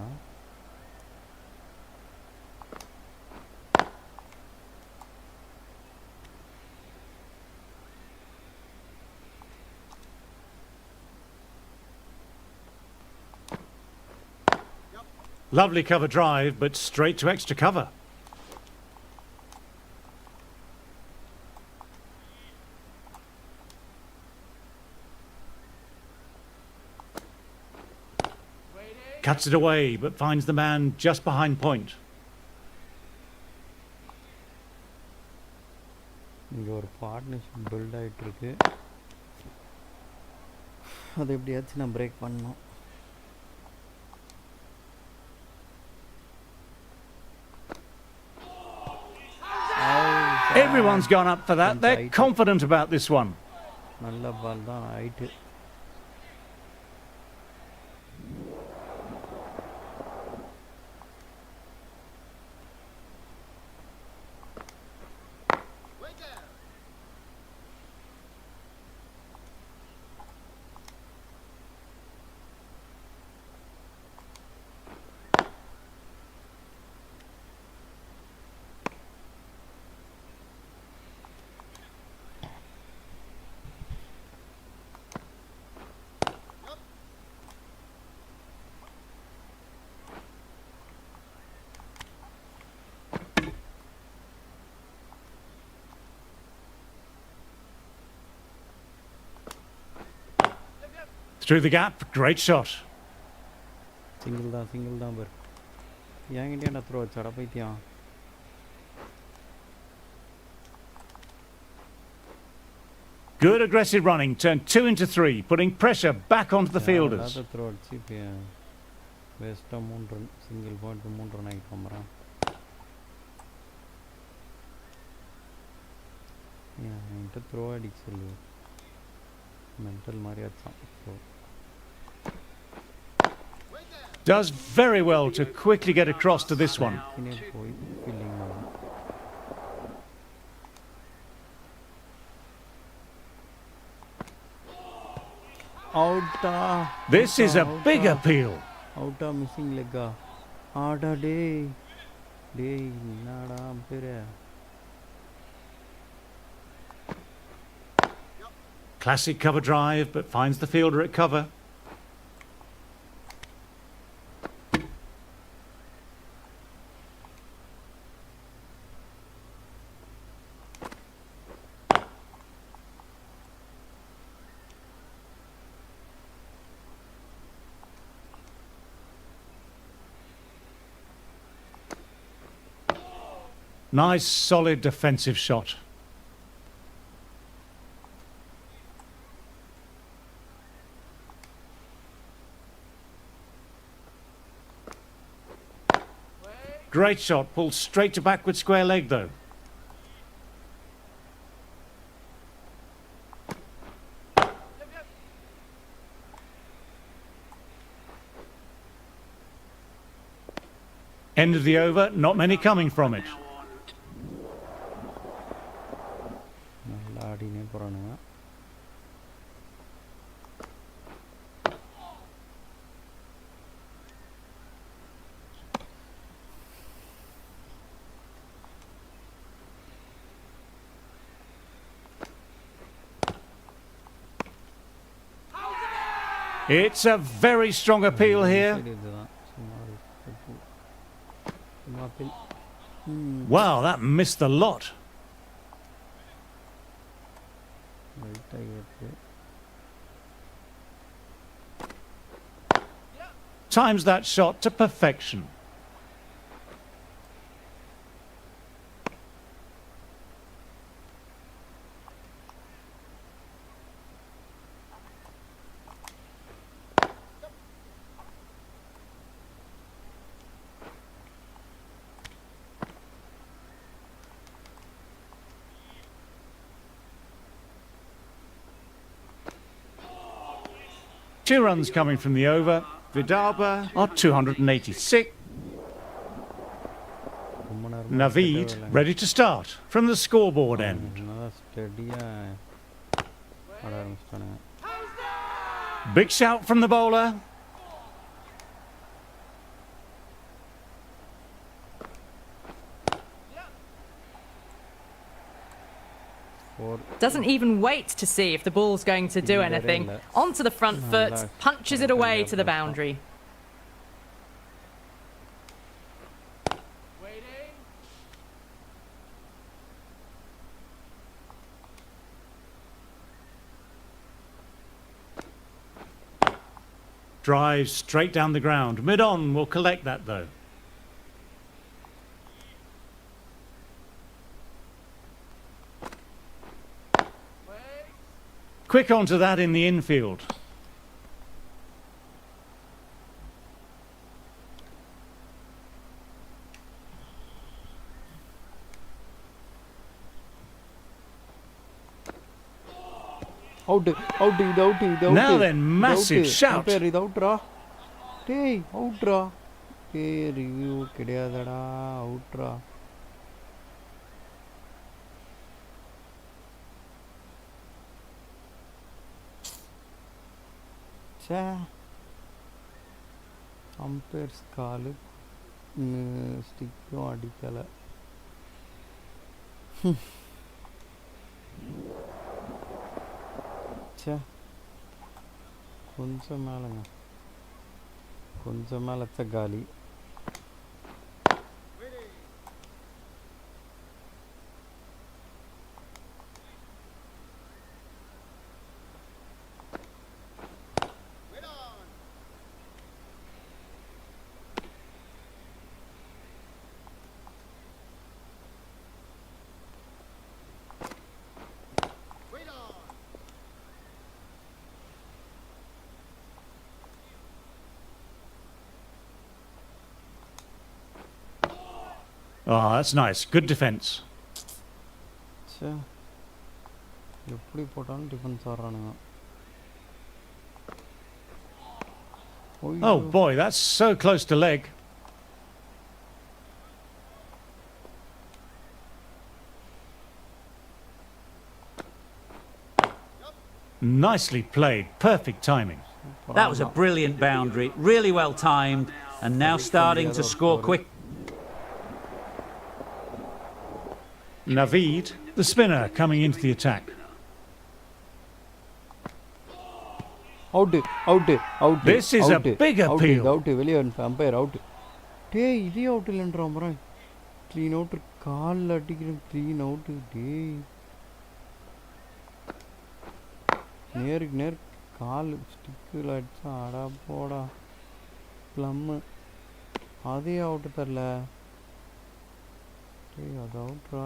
Lovely cover drive, but straight to extra cover. Cuts it away, but finds the man just behind point. இங்கே ஒரு partnership build ஆகிட்டுருக்கு. அதை எப்படியாச்சும் நான் break பண்ணணும். Everyone's gone up for that. They're confident about this one. நல்ல பால் தான் ஆயிட்டு. Through the gap, great shot. Single தான் பாரு. என்கிட்டே த்ரோ வச்சாடா பைத்தியம். Good aggressive running, turned 2 into 3, putting pressure back onto the fielders. Throw அடிச்சு வேஸ்ட்டாக 3 ரன் சிங்கிள் பாயிண்ட் 3 ரன் ஆகிட்டு வந்துறான். என்கிட்ட த்ரோ அடிக்க சொல்லு. மென்டல் மாதிரி அடிச்சான் throw. Does very well to quickly get across to this one. This is a big appeal. Out missing leg. Aada day nada pere. Classic cover drive, but finds the fielder at cover. Nice, solid defensive shot. Great shot, pulled straight to backward square leg though. End of the over, not many coming from it. It's a very strong appeal here. Wow, that missed the lot. Times that shot to perfection. 2 runs coming from the over. Vidarbha are 286. Navid ready to start from the scoreboard end. Big shout from the bowler. Doesn't even wait to see if the ball's going to do anything. Onto the front foot, punches it away to the boundary. Drives straight down the ground. Mid-on will collect that though. Quick onto that in the infield. Out. Now then, massive shout. Out. Review out. Umpires காலு ஸ்டிக்கும் அடிக்கலை. கொஞ்சம் மேலேங்க, கொஞ்சம் மேலே காலி. Oh, that's nice. Good defence. எப்படி போட்டாலும் defence ஆடுறானுங்க. Oh boy, that's so close to leg. Nicely played. Perfect timing. That was a brilliant boundary. Really well timed. And now starting to score quick. Navid, the spinner, coming into the attack. Out. This is a big appeal. Out. வெளியே umpire out. டேய் இதே out இல்லைன்ற அப்புறம் clean out காலில் அடிக்கிறேன். Clean out டேய் நேருக்கு நேர் கால் ஸ்டிக்கில் அடிச்சா அடா போடா ப்ளம்மு. அதே அவுட்டு தரல. டேய் அது அவுட்ரா.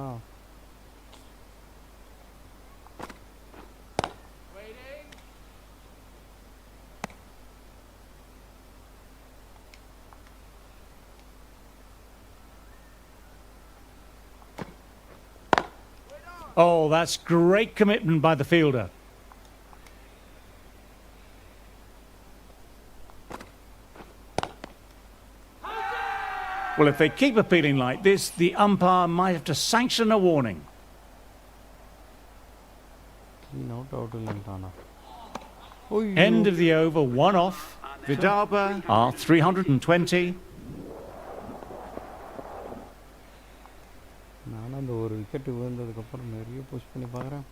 Oh, that's great commitment by the fielder. Well, if they keep appealing like this, the umpire might have to sanction a warning. End of the over, 1 off. Vidarbha are 320. நானும் அந்த ஒரு wicket விழுந்ததுக்கப்புறம் நிறைய push பண்ணி பார்க்குறேன்.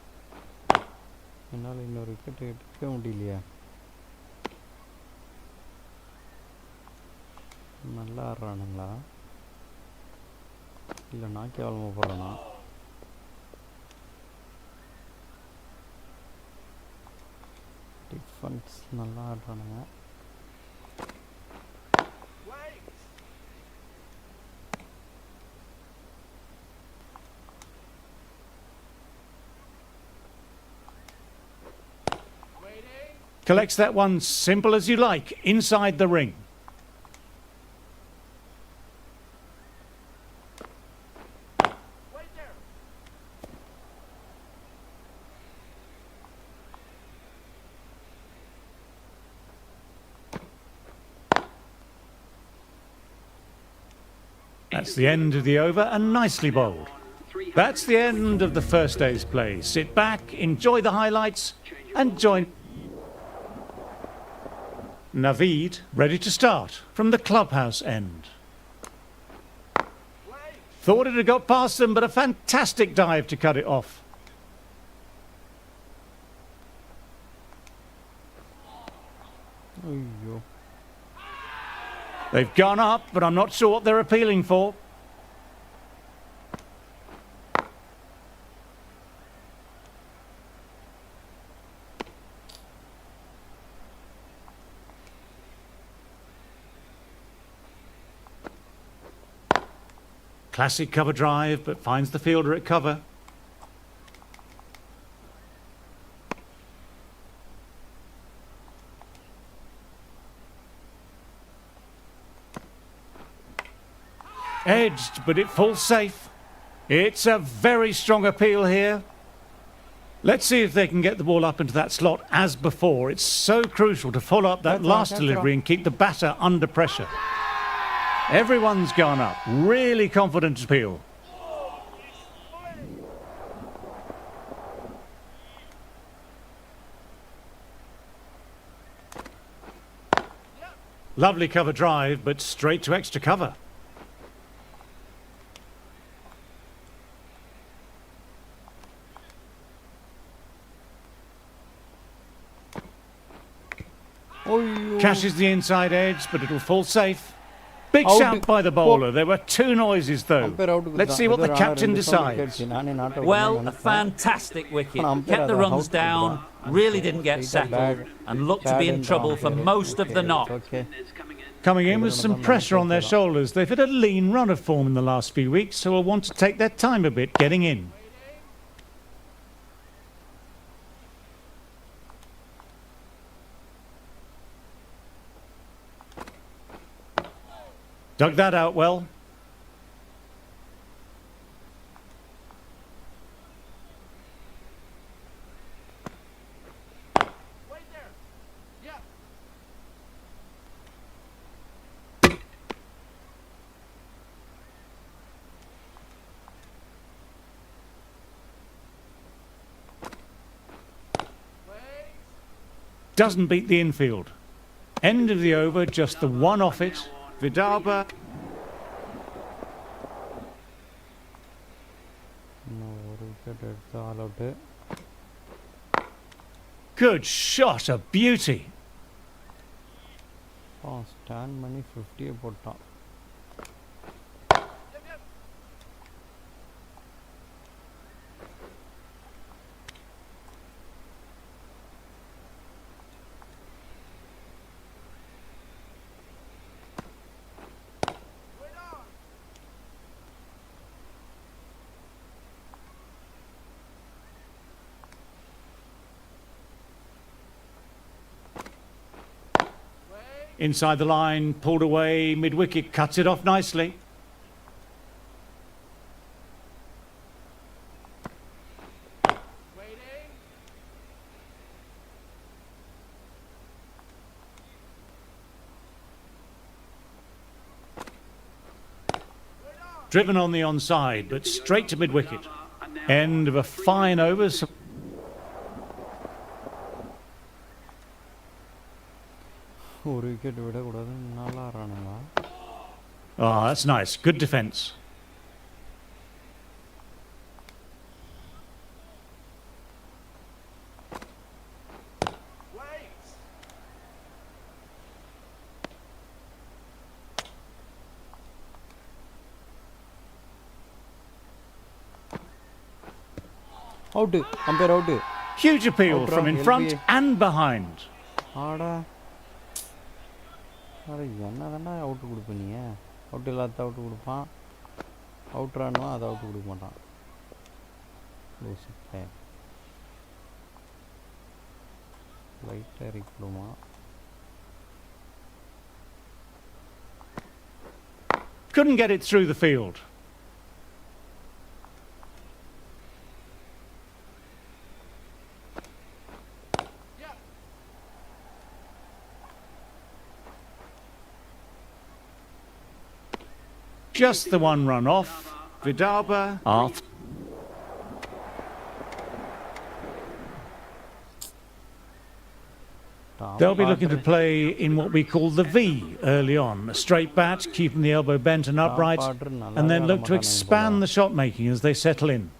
என்னால் இன்னொரு wicket எடுக்க முடியலையா. நல்லா ஆடுறானுங்களா இல்லை நான் கேவலமாக போடுறேன்னா? டிஃபென்ஸ் நல்லா ஆடுறானுங்க. Collects that one simple as you like, inside the ring. That's the end of the over and nicely bowled. That's the end of the first day's play. Sit back, enjoy the highlights and join Navi ready to start from the clubhouse end. Thought it had got past them, but a fantastic dive to cut it off. They've gone up, but I'm not sure what they're appealing for. Classic cover drive, but finds the fielder at cover. Edged, but it falls safe. It's a very strong appeal here. Let's see if they can get the ball up into that slot as before. It's so crucial to follow up that last delivery and keep the batter under pressure. Everyone's gone up. Really confident appeal. Lovely cover drive, but straight to extra cover. Cashes the inside edge, but it'll fall safe. Big shout by the bowler. There were two noises though. Let's see what the captain decides. Well, a fantastic wicket. Kept the runs down, really didn't get settled, and looked to be in trouble for most of the knock. Coming in with some pressure on their shoulders. They've had a lean run of form in the last few weeks, so will want to take their time a bit getting in. Dug that out well. Doesn't beat the infield. End of the over, just the one off it. Vidarbha. Good shot, a beauty. Stand money 50 போட்டான். Inside the line, pulled away, mid-wicket, cuts it off nicely. Driven on the onside, but straight to mid-wicket. End of a fine over. ஒரு wicket விடக்கூடாது நல்லா ஆடுறானுங்களா. Oh, that's nice. Good defence. Out. Umpire out. Huge appeal from in front and behind. ஆடா அட என்னதான்டா out கொடுப்ப நீ. Out இல்லாத out கொடுப்பான், அவுட்ரானுவான், அதை அவுட்டு கொடுக்க மாட்டான். லைட்டாக இறக்கி விடுமா. Couldn't get it through the field. Just the one run off. Vidalba after. They'll be looking to play in what we call the V early on. A straight bat, keeping the elbow bent and upright, and then look to expand the shot making as they settle in.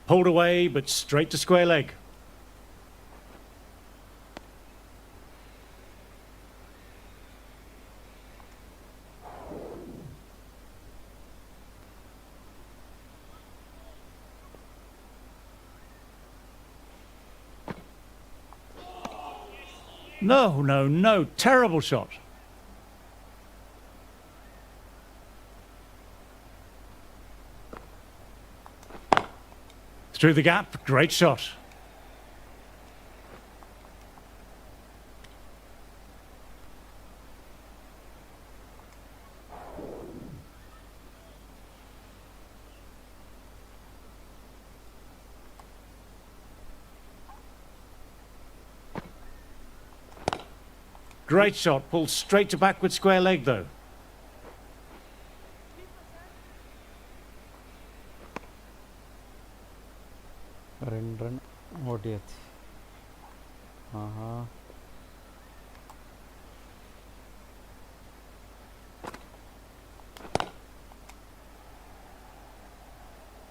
Pulled away, but straight to square leg. No, no, no. Terrible shot. Through the gap. Great shot. Great shot, pulled straight to backward square leg though. Run, ஓட்டியாச்சு. ஆஹா,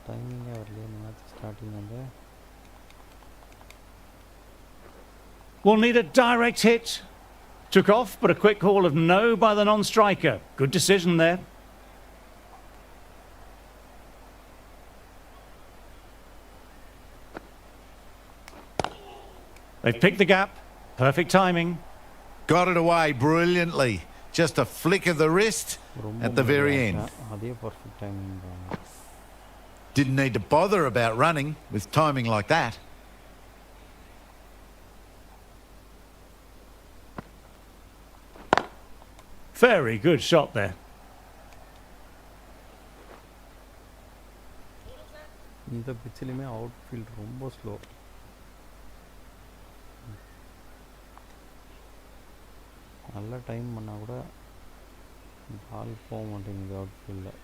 டைமிங்கே வரலையே match starting வந்து. We'll need a direct hit. Took off, but a quick call of no by the non-striker. Good decision there. They've picked the gap. Perfect timing. Got it away brilliantly. Just a flick of the wrist at the very end. அதே perfect timing. Didn't need to bother about running with timing like that. Very good shot there. இந்த பிச்சிலுமே out field ரொம்ப slow. நல்ல time பண்ணால் கூட பால் போக மாட்டேங்குது out ஃபீல்டில்.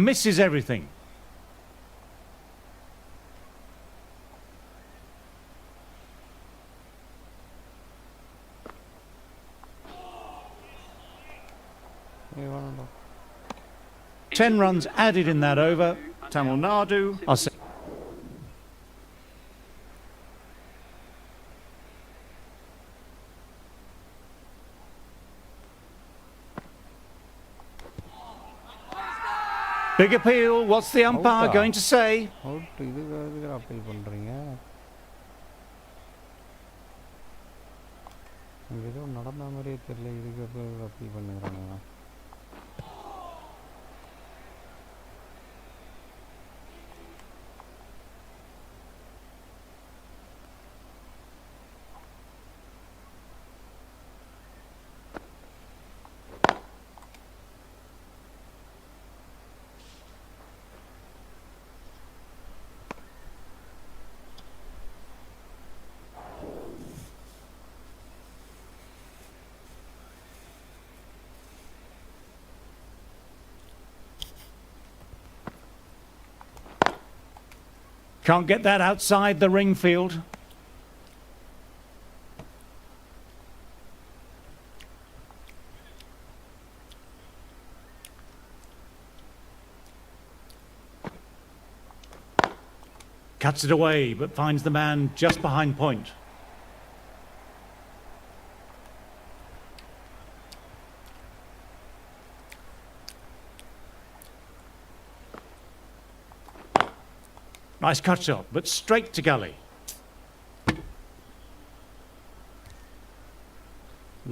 Misses everything. Hey, 10 runs added in that over. Tamil Nadu are big appeal. What's the umpire going to say? Out இதுக்கு appeal பண்ணுறீங்க. ஏதோ நடந்த மாதிரியே தெரியல, இதுக்கு அப்பீல் பண்ணுறாங்க. Can't get that outside the ring field. Cuts it away, but finds the man just behind point. Nice cut shot, but straight to gully.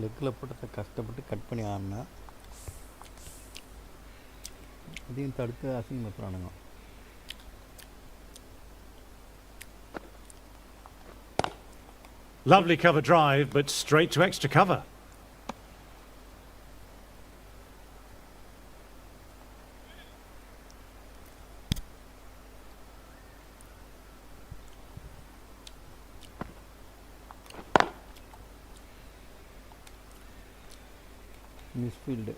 லெக்கில் போட்டு கஷ்டப்பட்டு கட் பண்ணி ஆடினா இதையும் தடுத்து அசிங்கப்படுத்துறானுங்க. Lovely cover drive, but straight to extra cover. Misfield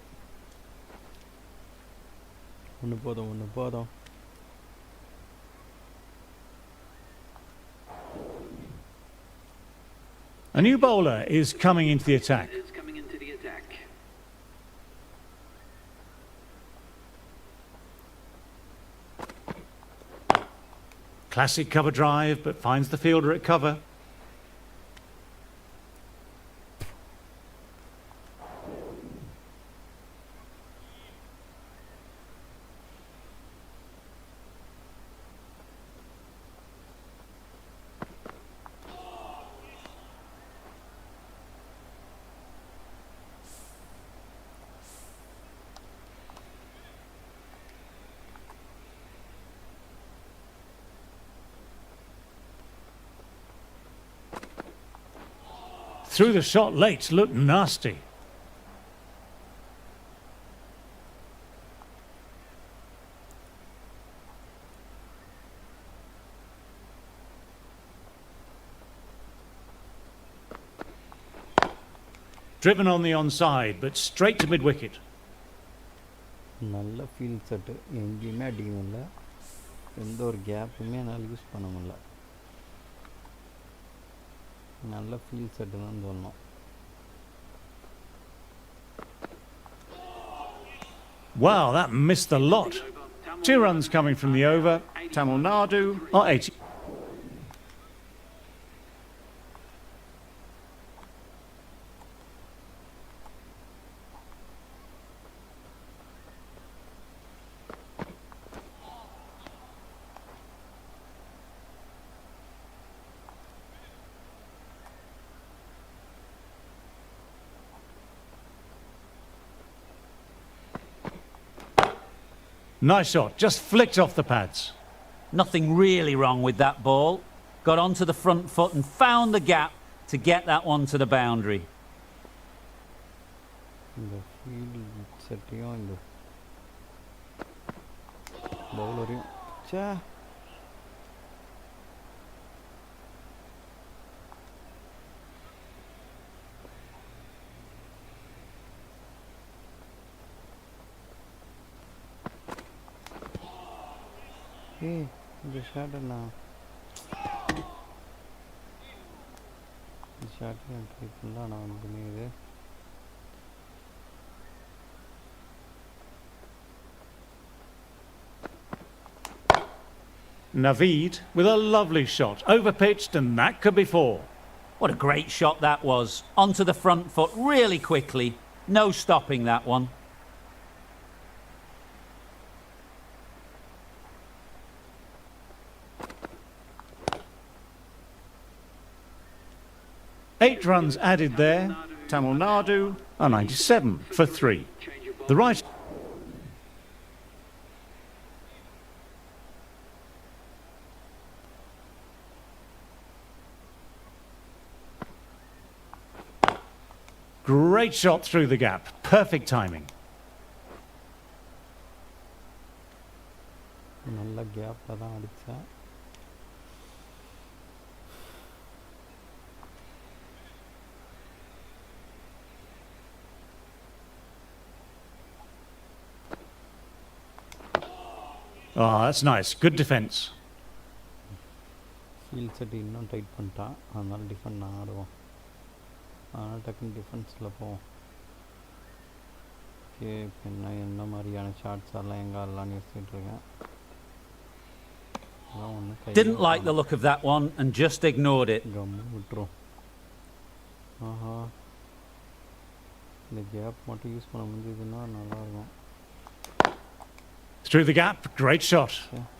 ஒன்று போதும் A new bowler is coming into the attack. Is coming into the attack. Classic cover drive, but finds the fielder at cover. Through the shot late, looked nasty. Driven on the onside, but straight to mid-wicket. நல்ல field set எங்கேயுமே அடிக்கணும் இல்லை எந்த ஒரு கேப்புமே என்னால் use பண்ண முடியல நல்ல ஃபீல்ட் செட்டு தான் சொல்லணும் Wow, that missed the lot. 2 runs coming from the over. Tamil Nadu are 80. Nice shot, just flicked off the pads. Nothing really wrong with that ball. Got onto the front foot and found the gap to get that one to the boundary. இந்த field செட்டையும் இந்த பவுலரையும் சே ஏய் இந்த shot என்ன இந்த shot try பண்ணலாம் நான் பண்ணியது Navid with a lovely shot, over-pitched, and that could be 4. What a great shot that was. Onto the front foot really quickly. No stopping that one. Eight runs added there. Tamil Nadu are 97 for 3. The right... Great shot through the gap. Perfect timing. நல்ல கேப்பில் தான் அடித்தேன் Oh, that's nice. Good defence. Field set இன்னும் tight பண்ணிட்டான் அதனால defend நான் ஆடுவோம் அதனால் டக்குன்னு டிஃபென்ஸில் போவோம் ஓகே இப்போ என்ன மாதிரியான ஷார்ட்ஸ் எல்லாம் எங்கே ஆடலான்னு யோசிச்சுட்ருக்கேன் அதான் ஒன்று Didn't like the look of that one and just ignored it. கம்மு விட்டுரும் ஆஹா இந்த கேப் மட்டும் யூஸ் பண்ண முடிஞ்சதுன்னா நல்லாயிருக்கும் Through the gap. Great shot.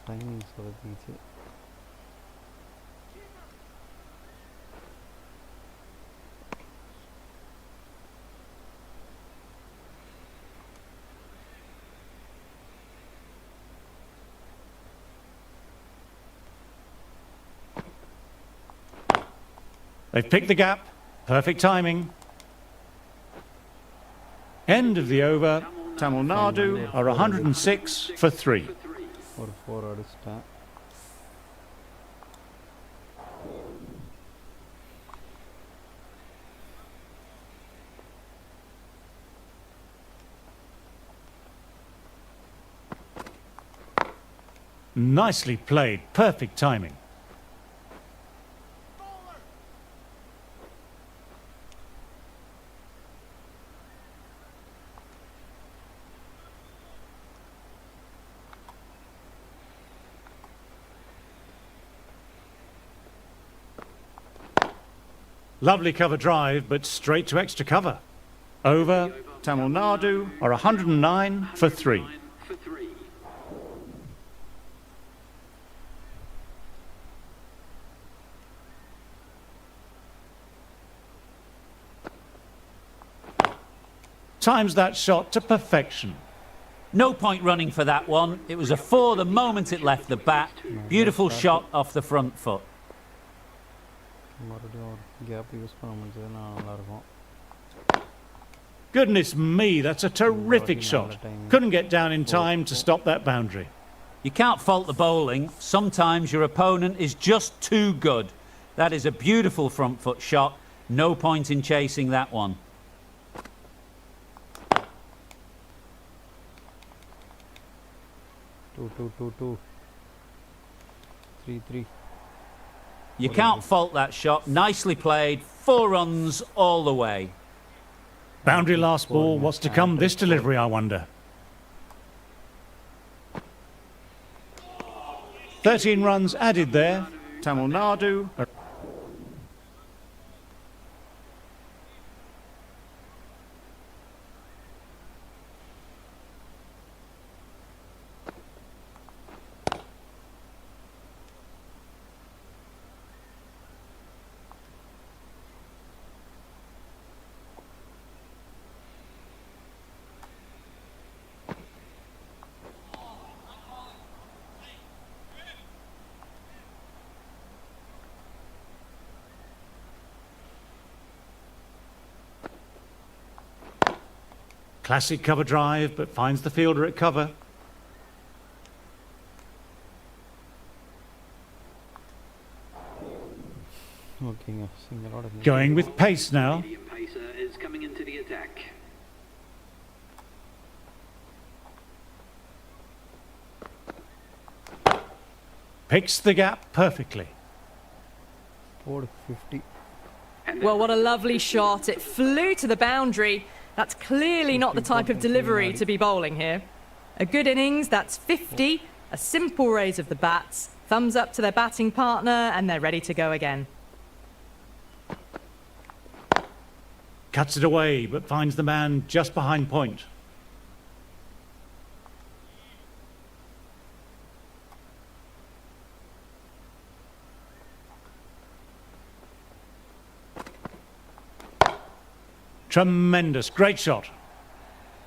Timing சொதப்பிச்சு They've picked the gap. Perfect timing. End of the over. Tamil Nadu are 106 for 3. ஒரு 4 அடிச்சிட்டேன் Nicely played, perfect timing. Lovely cover drive, but straight to extra cover. Over, Tamil Nadu are 109 for 3. For 3. Times that shot to perfection. No point running for that one. It was a 4 the moment it left the bat. Beautiful shot off the front foot. Goodness me, that's a terrific shot. Couldn't get down in time to stop that boundary. You can't fault the bowling. Sometimes your opponent is just too good. That is a beautiful front foot shot. No point in chasing that one. Two. 3. You can't fault that shot. Nicely played. 4 runs all the way. Boundary last ball. What's to come this delivery, I wonder? 13 runs added there. Tamil Nadu are classic cover drive, but finds the fielder at cover. Going with pace now. Medium pacer is coming into the attack. Picks the gap perfectly. 450. Well, what a lovely shot. It flew to the boundary. That's clearly not the type of delivery to be bowling here. A good innings, that's 50. A simple raise of the bats. Thumbs up to their batting partner, and they're ready to go again. Cuts it away, but finds the man just behind point. Tremendous, great shot.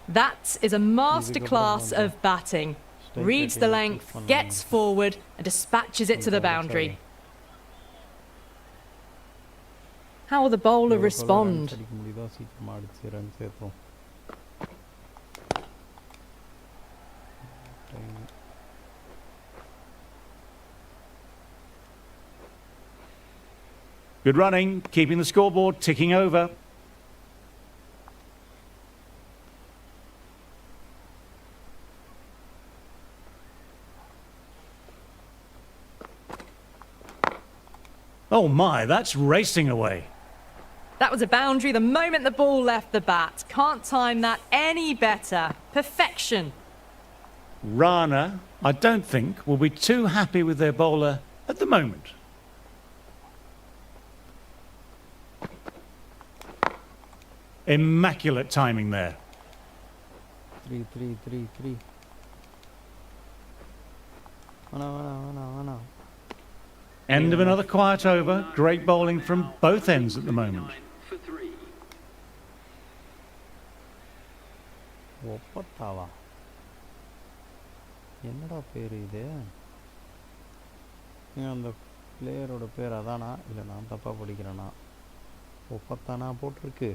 That is a masterclass of batting. Reads the length, gets forward, and dispatches it to the boundary. How will the bowler respond? Good running, keeping the scoreboard ticking over. Oh my, that's racing away. That was a boundary the moment the ball left the bat. Can't time that any better. Perfection. Rana, I don't think, will be too happy with their bowler at the moment. Immaculate timing there. 3. End of another quiet over. Great bowling from both ends at the moment. For 3. ஒப்பத்தாவா என்னடா பேர் இது அந்த பிளேயரோட பேர் அதானா இல்லை நான் தப்பாக படிக்கிறேனா ஒப்பத்தானா போட்டிருக்கு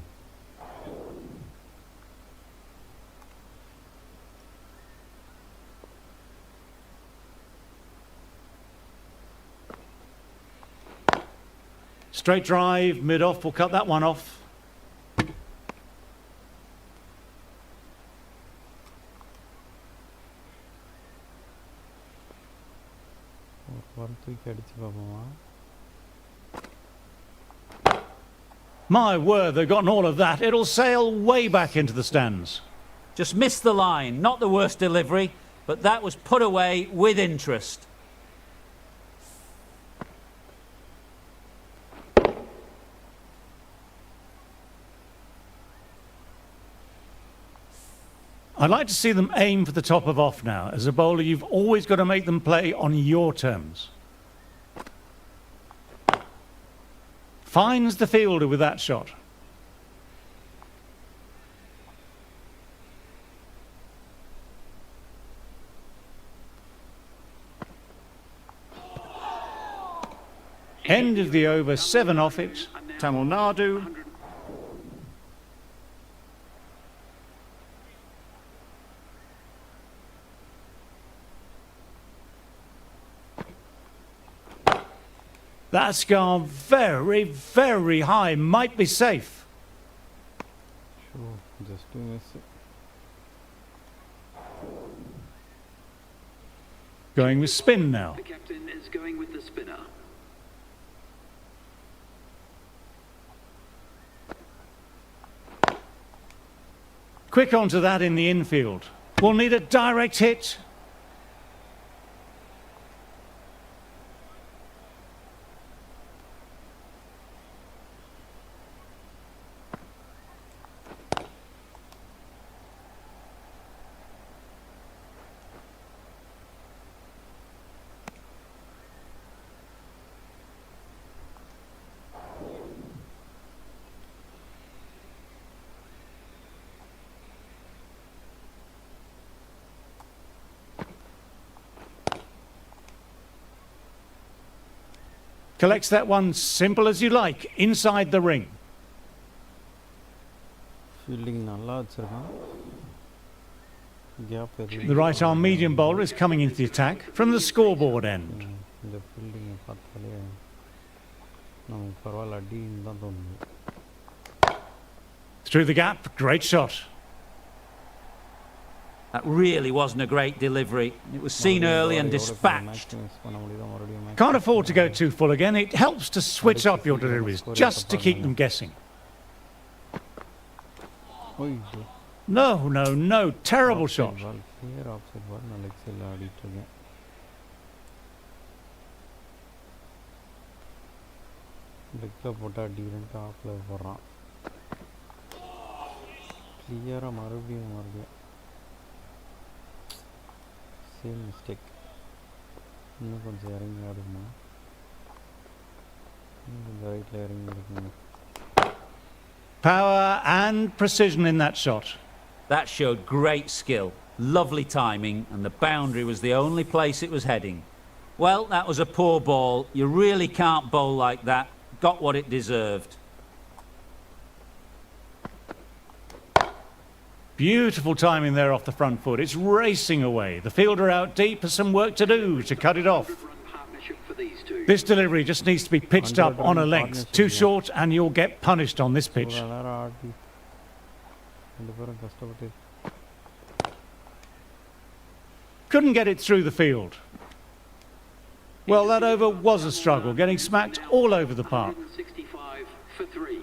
Straight drive, mid-off, will cut that one off. தூக்கி அடிச்சு பார்ப்போமா? My word, they've gotten all of that. It'll sail way back into the stands. Just missed the line. Not the worst delivery, but that was put away with interest. I'd like to see them aim for the top of off now. As a bowler, you've always got to make them play on your terms. Finds the fielder with that shot. End of the over, 7 off it. Tamil Nadu. That's gone very, very high. Might be safe. Sure, just to miss it. Going with spin now. The captain is going with the spinner. Quick onto that in the infield. We'll need a direct hit. Collects that one simple as you like, inside the ring. Fielding நல்லா வச்சிருக்கான். Gap The right arm medium bowler is coming into the attack from the scoreboard end. இந்த fielding பார்த்தாலே நமக்கு பரவாயில்ல அடின்னு தான் தோணுது. Through the gap, great shot. That really wasn't a great delivery. It was seen early and dispatched. Can't afford to go too full again. It helps to switch up your deliveries, just to keep them guessing. No, no, no. Terrible shot. Clear offside ball நான் leg சைடில் ஆடிட்டு இருக்கேன். லெக்கில் போட்டால் டிஃபரெண்ட்டாக ஆஃபில் போடுறான். கிளியராக மறுபடியும் same mistake. இன்னும் கொஞ்சம் இறங்கி ஆடுமா, இன்னும் கொஞ்சம் ரைட்டில் இறங்கி இருக்குங்க. Power and precision in that shot. That showed great skill, lovely timing, and the boundary was the only place it was heading. Well, that was a poor ball. You really can't bowl like that. Got what it deserved. Beautiful timing there off the front foot. It's racing away. The fielder out deep has some work to do to cut it off. This delivery just needs to be pitched up on a length. Too short and you'll get punished on this pitch. Couldn't get it through the field. Well, that over was a struggle, getting smacked all over the park. 65 for 3.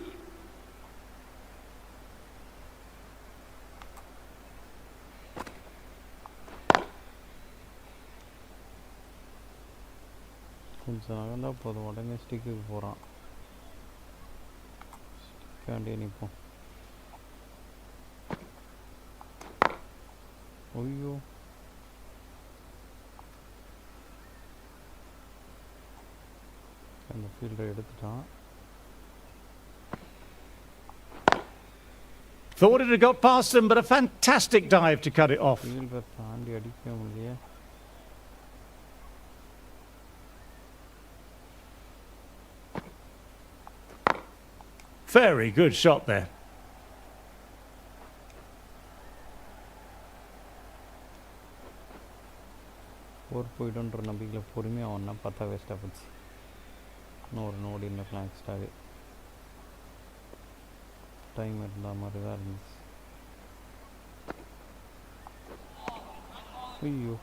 கொஞ்சம் நகர்ந்தா போதும், உடனே ஸ்டிக்குக்கு போகிறான். ஸ்டிக்காண்டே நிற்போம். ஐயோ, அந்த ஃபீல்டரை எடுத்துட்டான். Thought it had got past him, but a fantastic dive to cut it off. ஃபீல்டரை தாண்டி அடிக்க முடியல. Very good shot there. ஒரு போய்டுன்ற நம்பிக்கையில் பொறுமையாக ஒன்றா பார்த்தா வேஸ்ட்டாக போச்சு. இன்னும் ஒரு நோடி இந்த ஃப்ளாக்ஸ்டாகவே டைம் இருந்தால் மாதிரி தான் இருந்துச்சு. ஐயோ,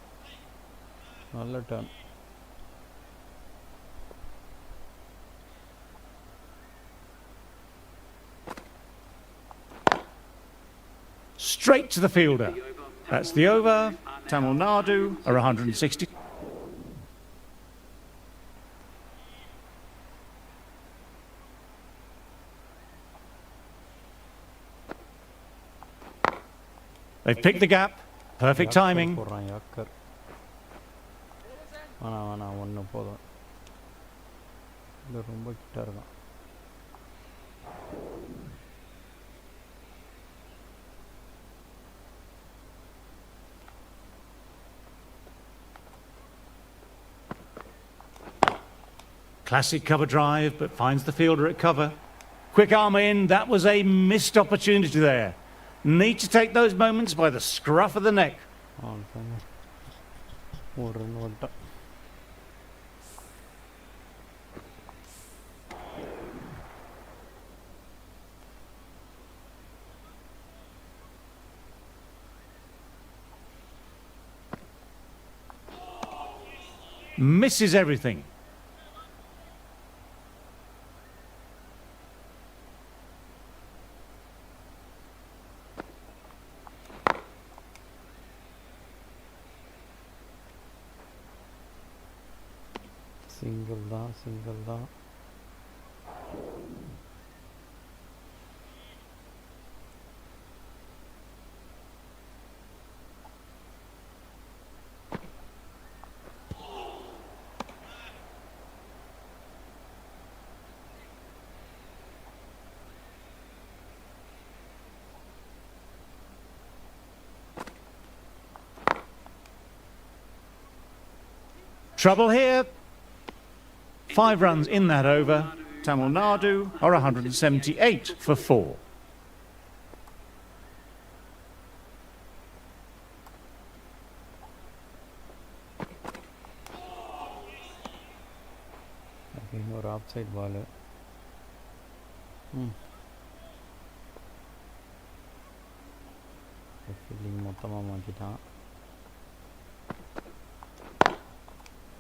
நல்ல turn. straight to the fielder. That's the over. Tamil Nadu are 160. They've picked the gap. Perfect timing. போடுறான் யாக்கர் வேணாம் ஒன்று போதும் இது ரொம்ப கிட்ட இருக்கான் Classic cover drive, but finds the fielder at cover. Quick arm in. That was a missed opportunity there. Need to take those moments by the scruff of the neck. ஒரு run வந்துட்டான் Misses everything. Single தான் Trouble here. 5 runs in that over. Tamil Nadu are 178 for 4. இன்னொரு of side ball fielding மொத்தமாக மாற்றிட்டான்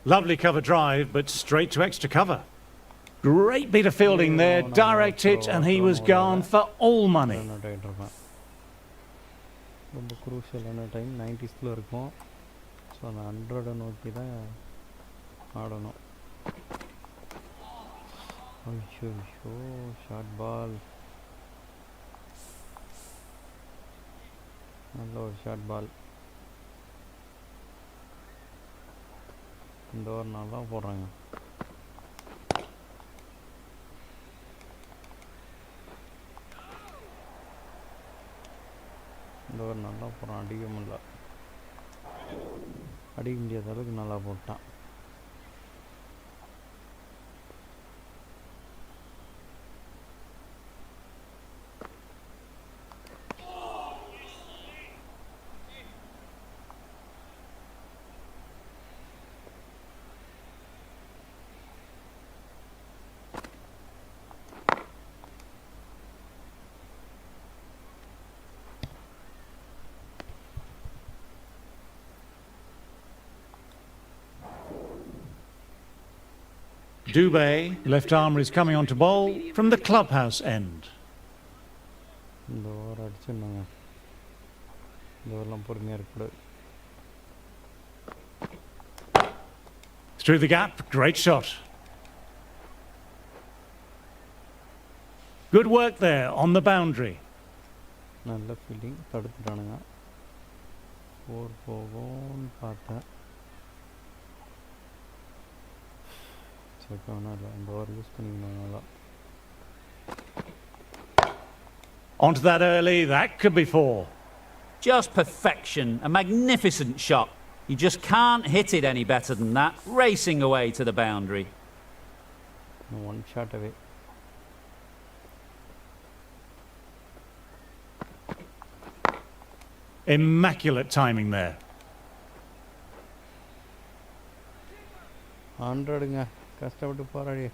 Lovely cover drive, but straight to extra cover. Great bit of fielding there, direct hit, and he was gone for all money. ரொம்ப குரூஷியலான time 90s இருக்கும் so அந்த 100 நோக்கி தான் ஆடணும் ஐயோ short ball நல்ல ஒரு ஷார்ட் பால் இந்த ஒரு நாள் தான் போடுறாங்க இந்த ஒரு நல்லா போகிறான் அடிக்க முடியல அடிக்க முடியாத அளவுக்கு நல்லா போட்டான் Dubé, left armour, is coming on to bowl from the clubhouse end. இந்த ஓவர் அடிச்சுருந்தாங்க இந்த ஓவர்லாம் பொறுமையாக இருக்கக்கூடாது Through the gap, great shot. Good work there on the boundary. நல்ல ஃபீல்டிங் தடுத்துட்டானுங்க 4 போகும்னு பார்த்தேன் செக்கானா இல்லை இந்த ஓவர் யூஸ் பண்ணிக்கணும் நல்லா Onto that early, that could be 4. Just perfection, a magnificent shot. You just can't hit it any better than that, racing away to the boundary. One shot away. Immaculate timing there. 100ங்க கஷ்டப்பட்டு போராடி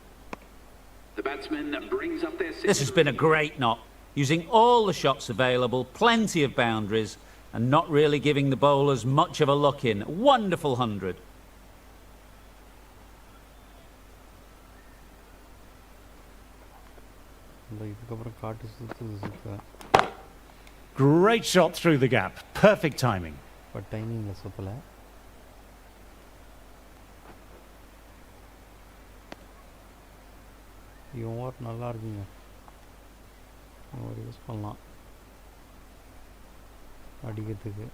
The batsman brings up their This has been a great knock, using all the shots available, plenty of boundaries, and not really giving the bowlers much of a look in. Wonderful 100. இதுக்கப்புறம் காட்டு சுற்றுறேன் Great shot through the gap. Perfect timing. இப்போ டைமிங்கில் சுற்றலை. இவன் over நல்லா இருக்குங்க. ஒரு use பண்ணலாம் அடிக்கிறதுக்கு.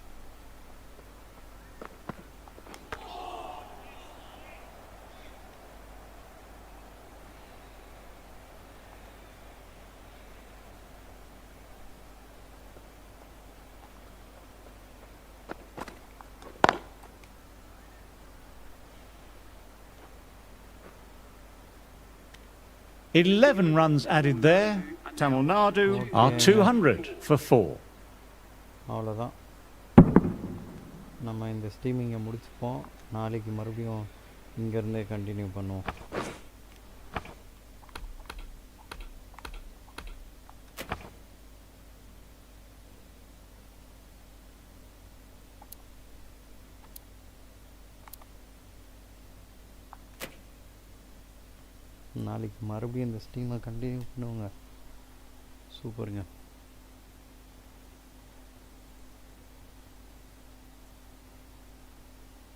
$11 runs added there. Tamil Nadu are 200 for 4. அவ்வளோதான். நம்ம இந்த ஸ்ட்ரீமிங்கை முடிச்சுப்போம். நாளைக்கு மறுபடியும் இங்கேருந்தே கண்டினியூ பண்ணுவோம். நாளைக்கு மறுபடியும் இந்த ஸ்ட்ரீமை கண்டினியூ பண்ணுவோங்க. சூப்பருங்க.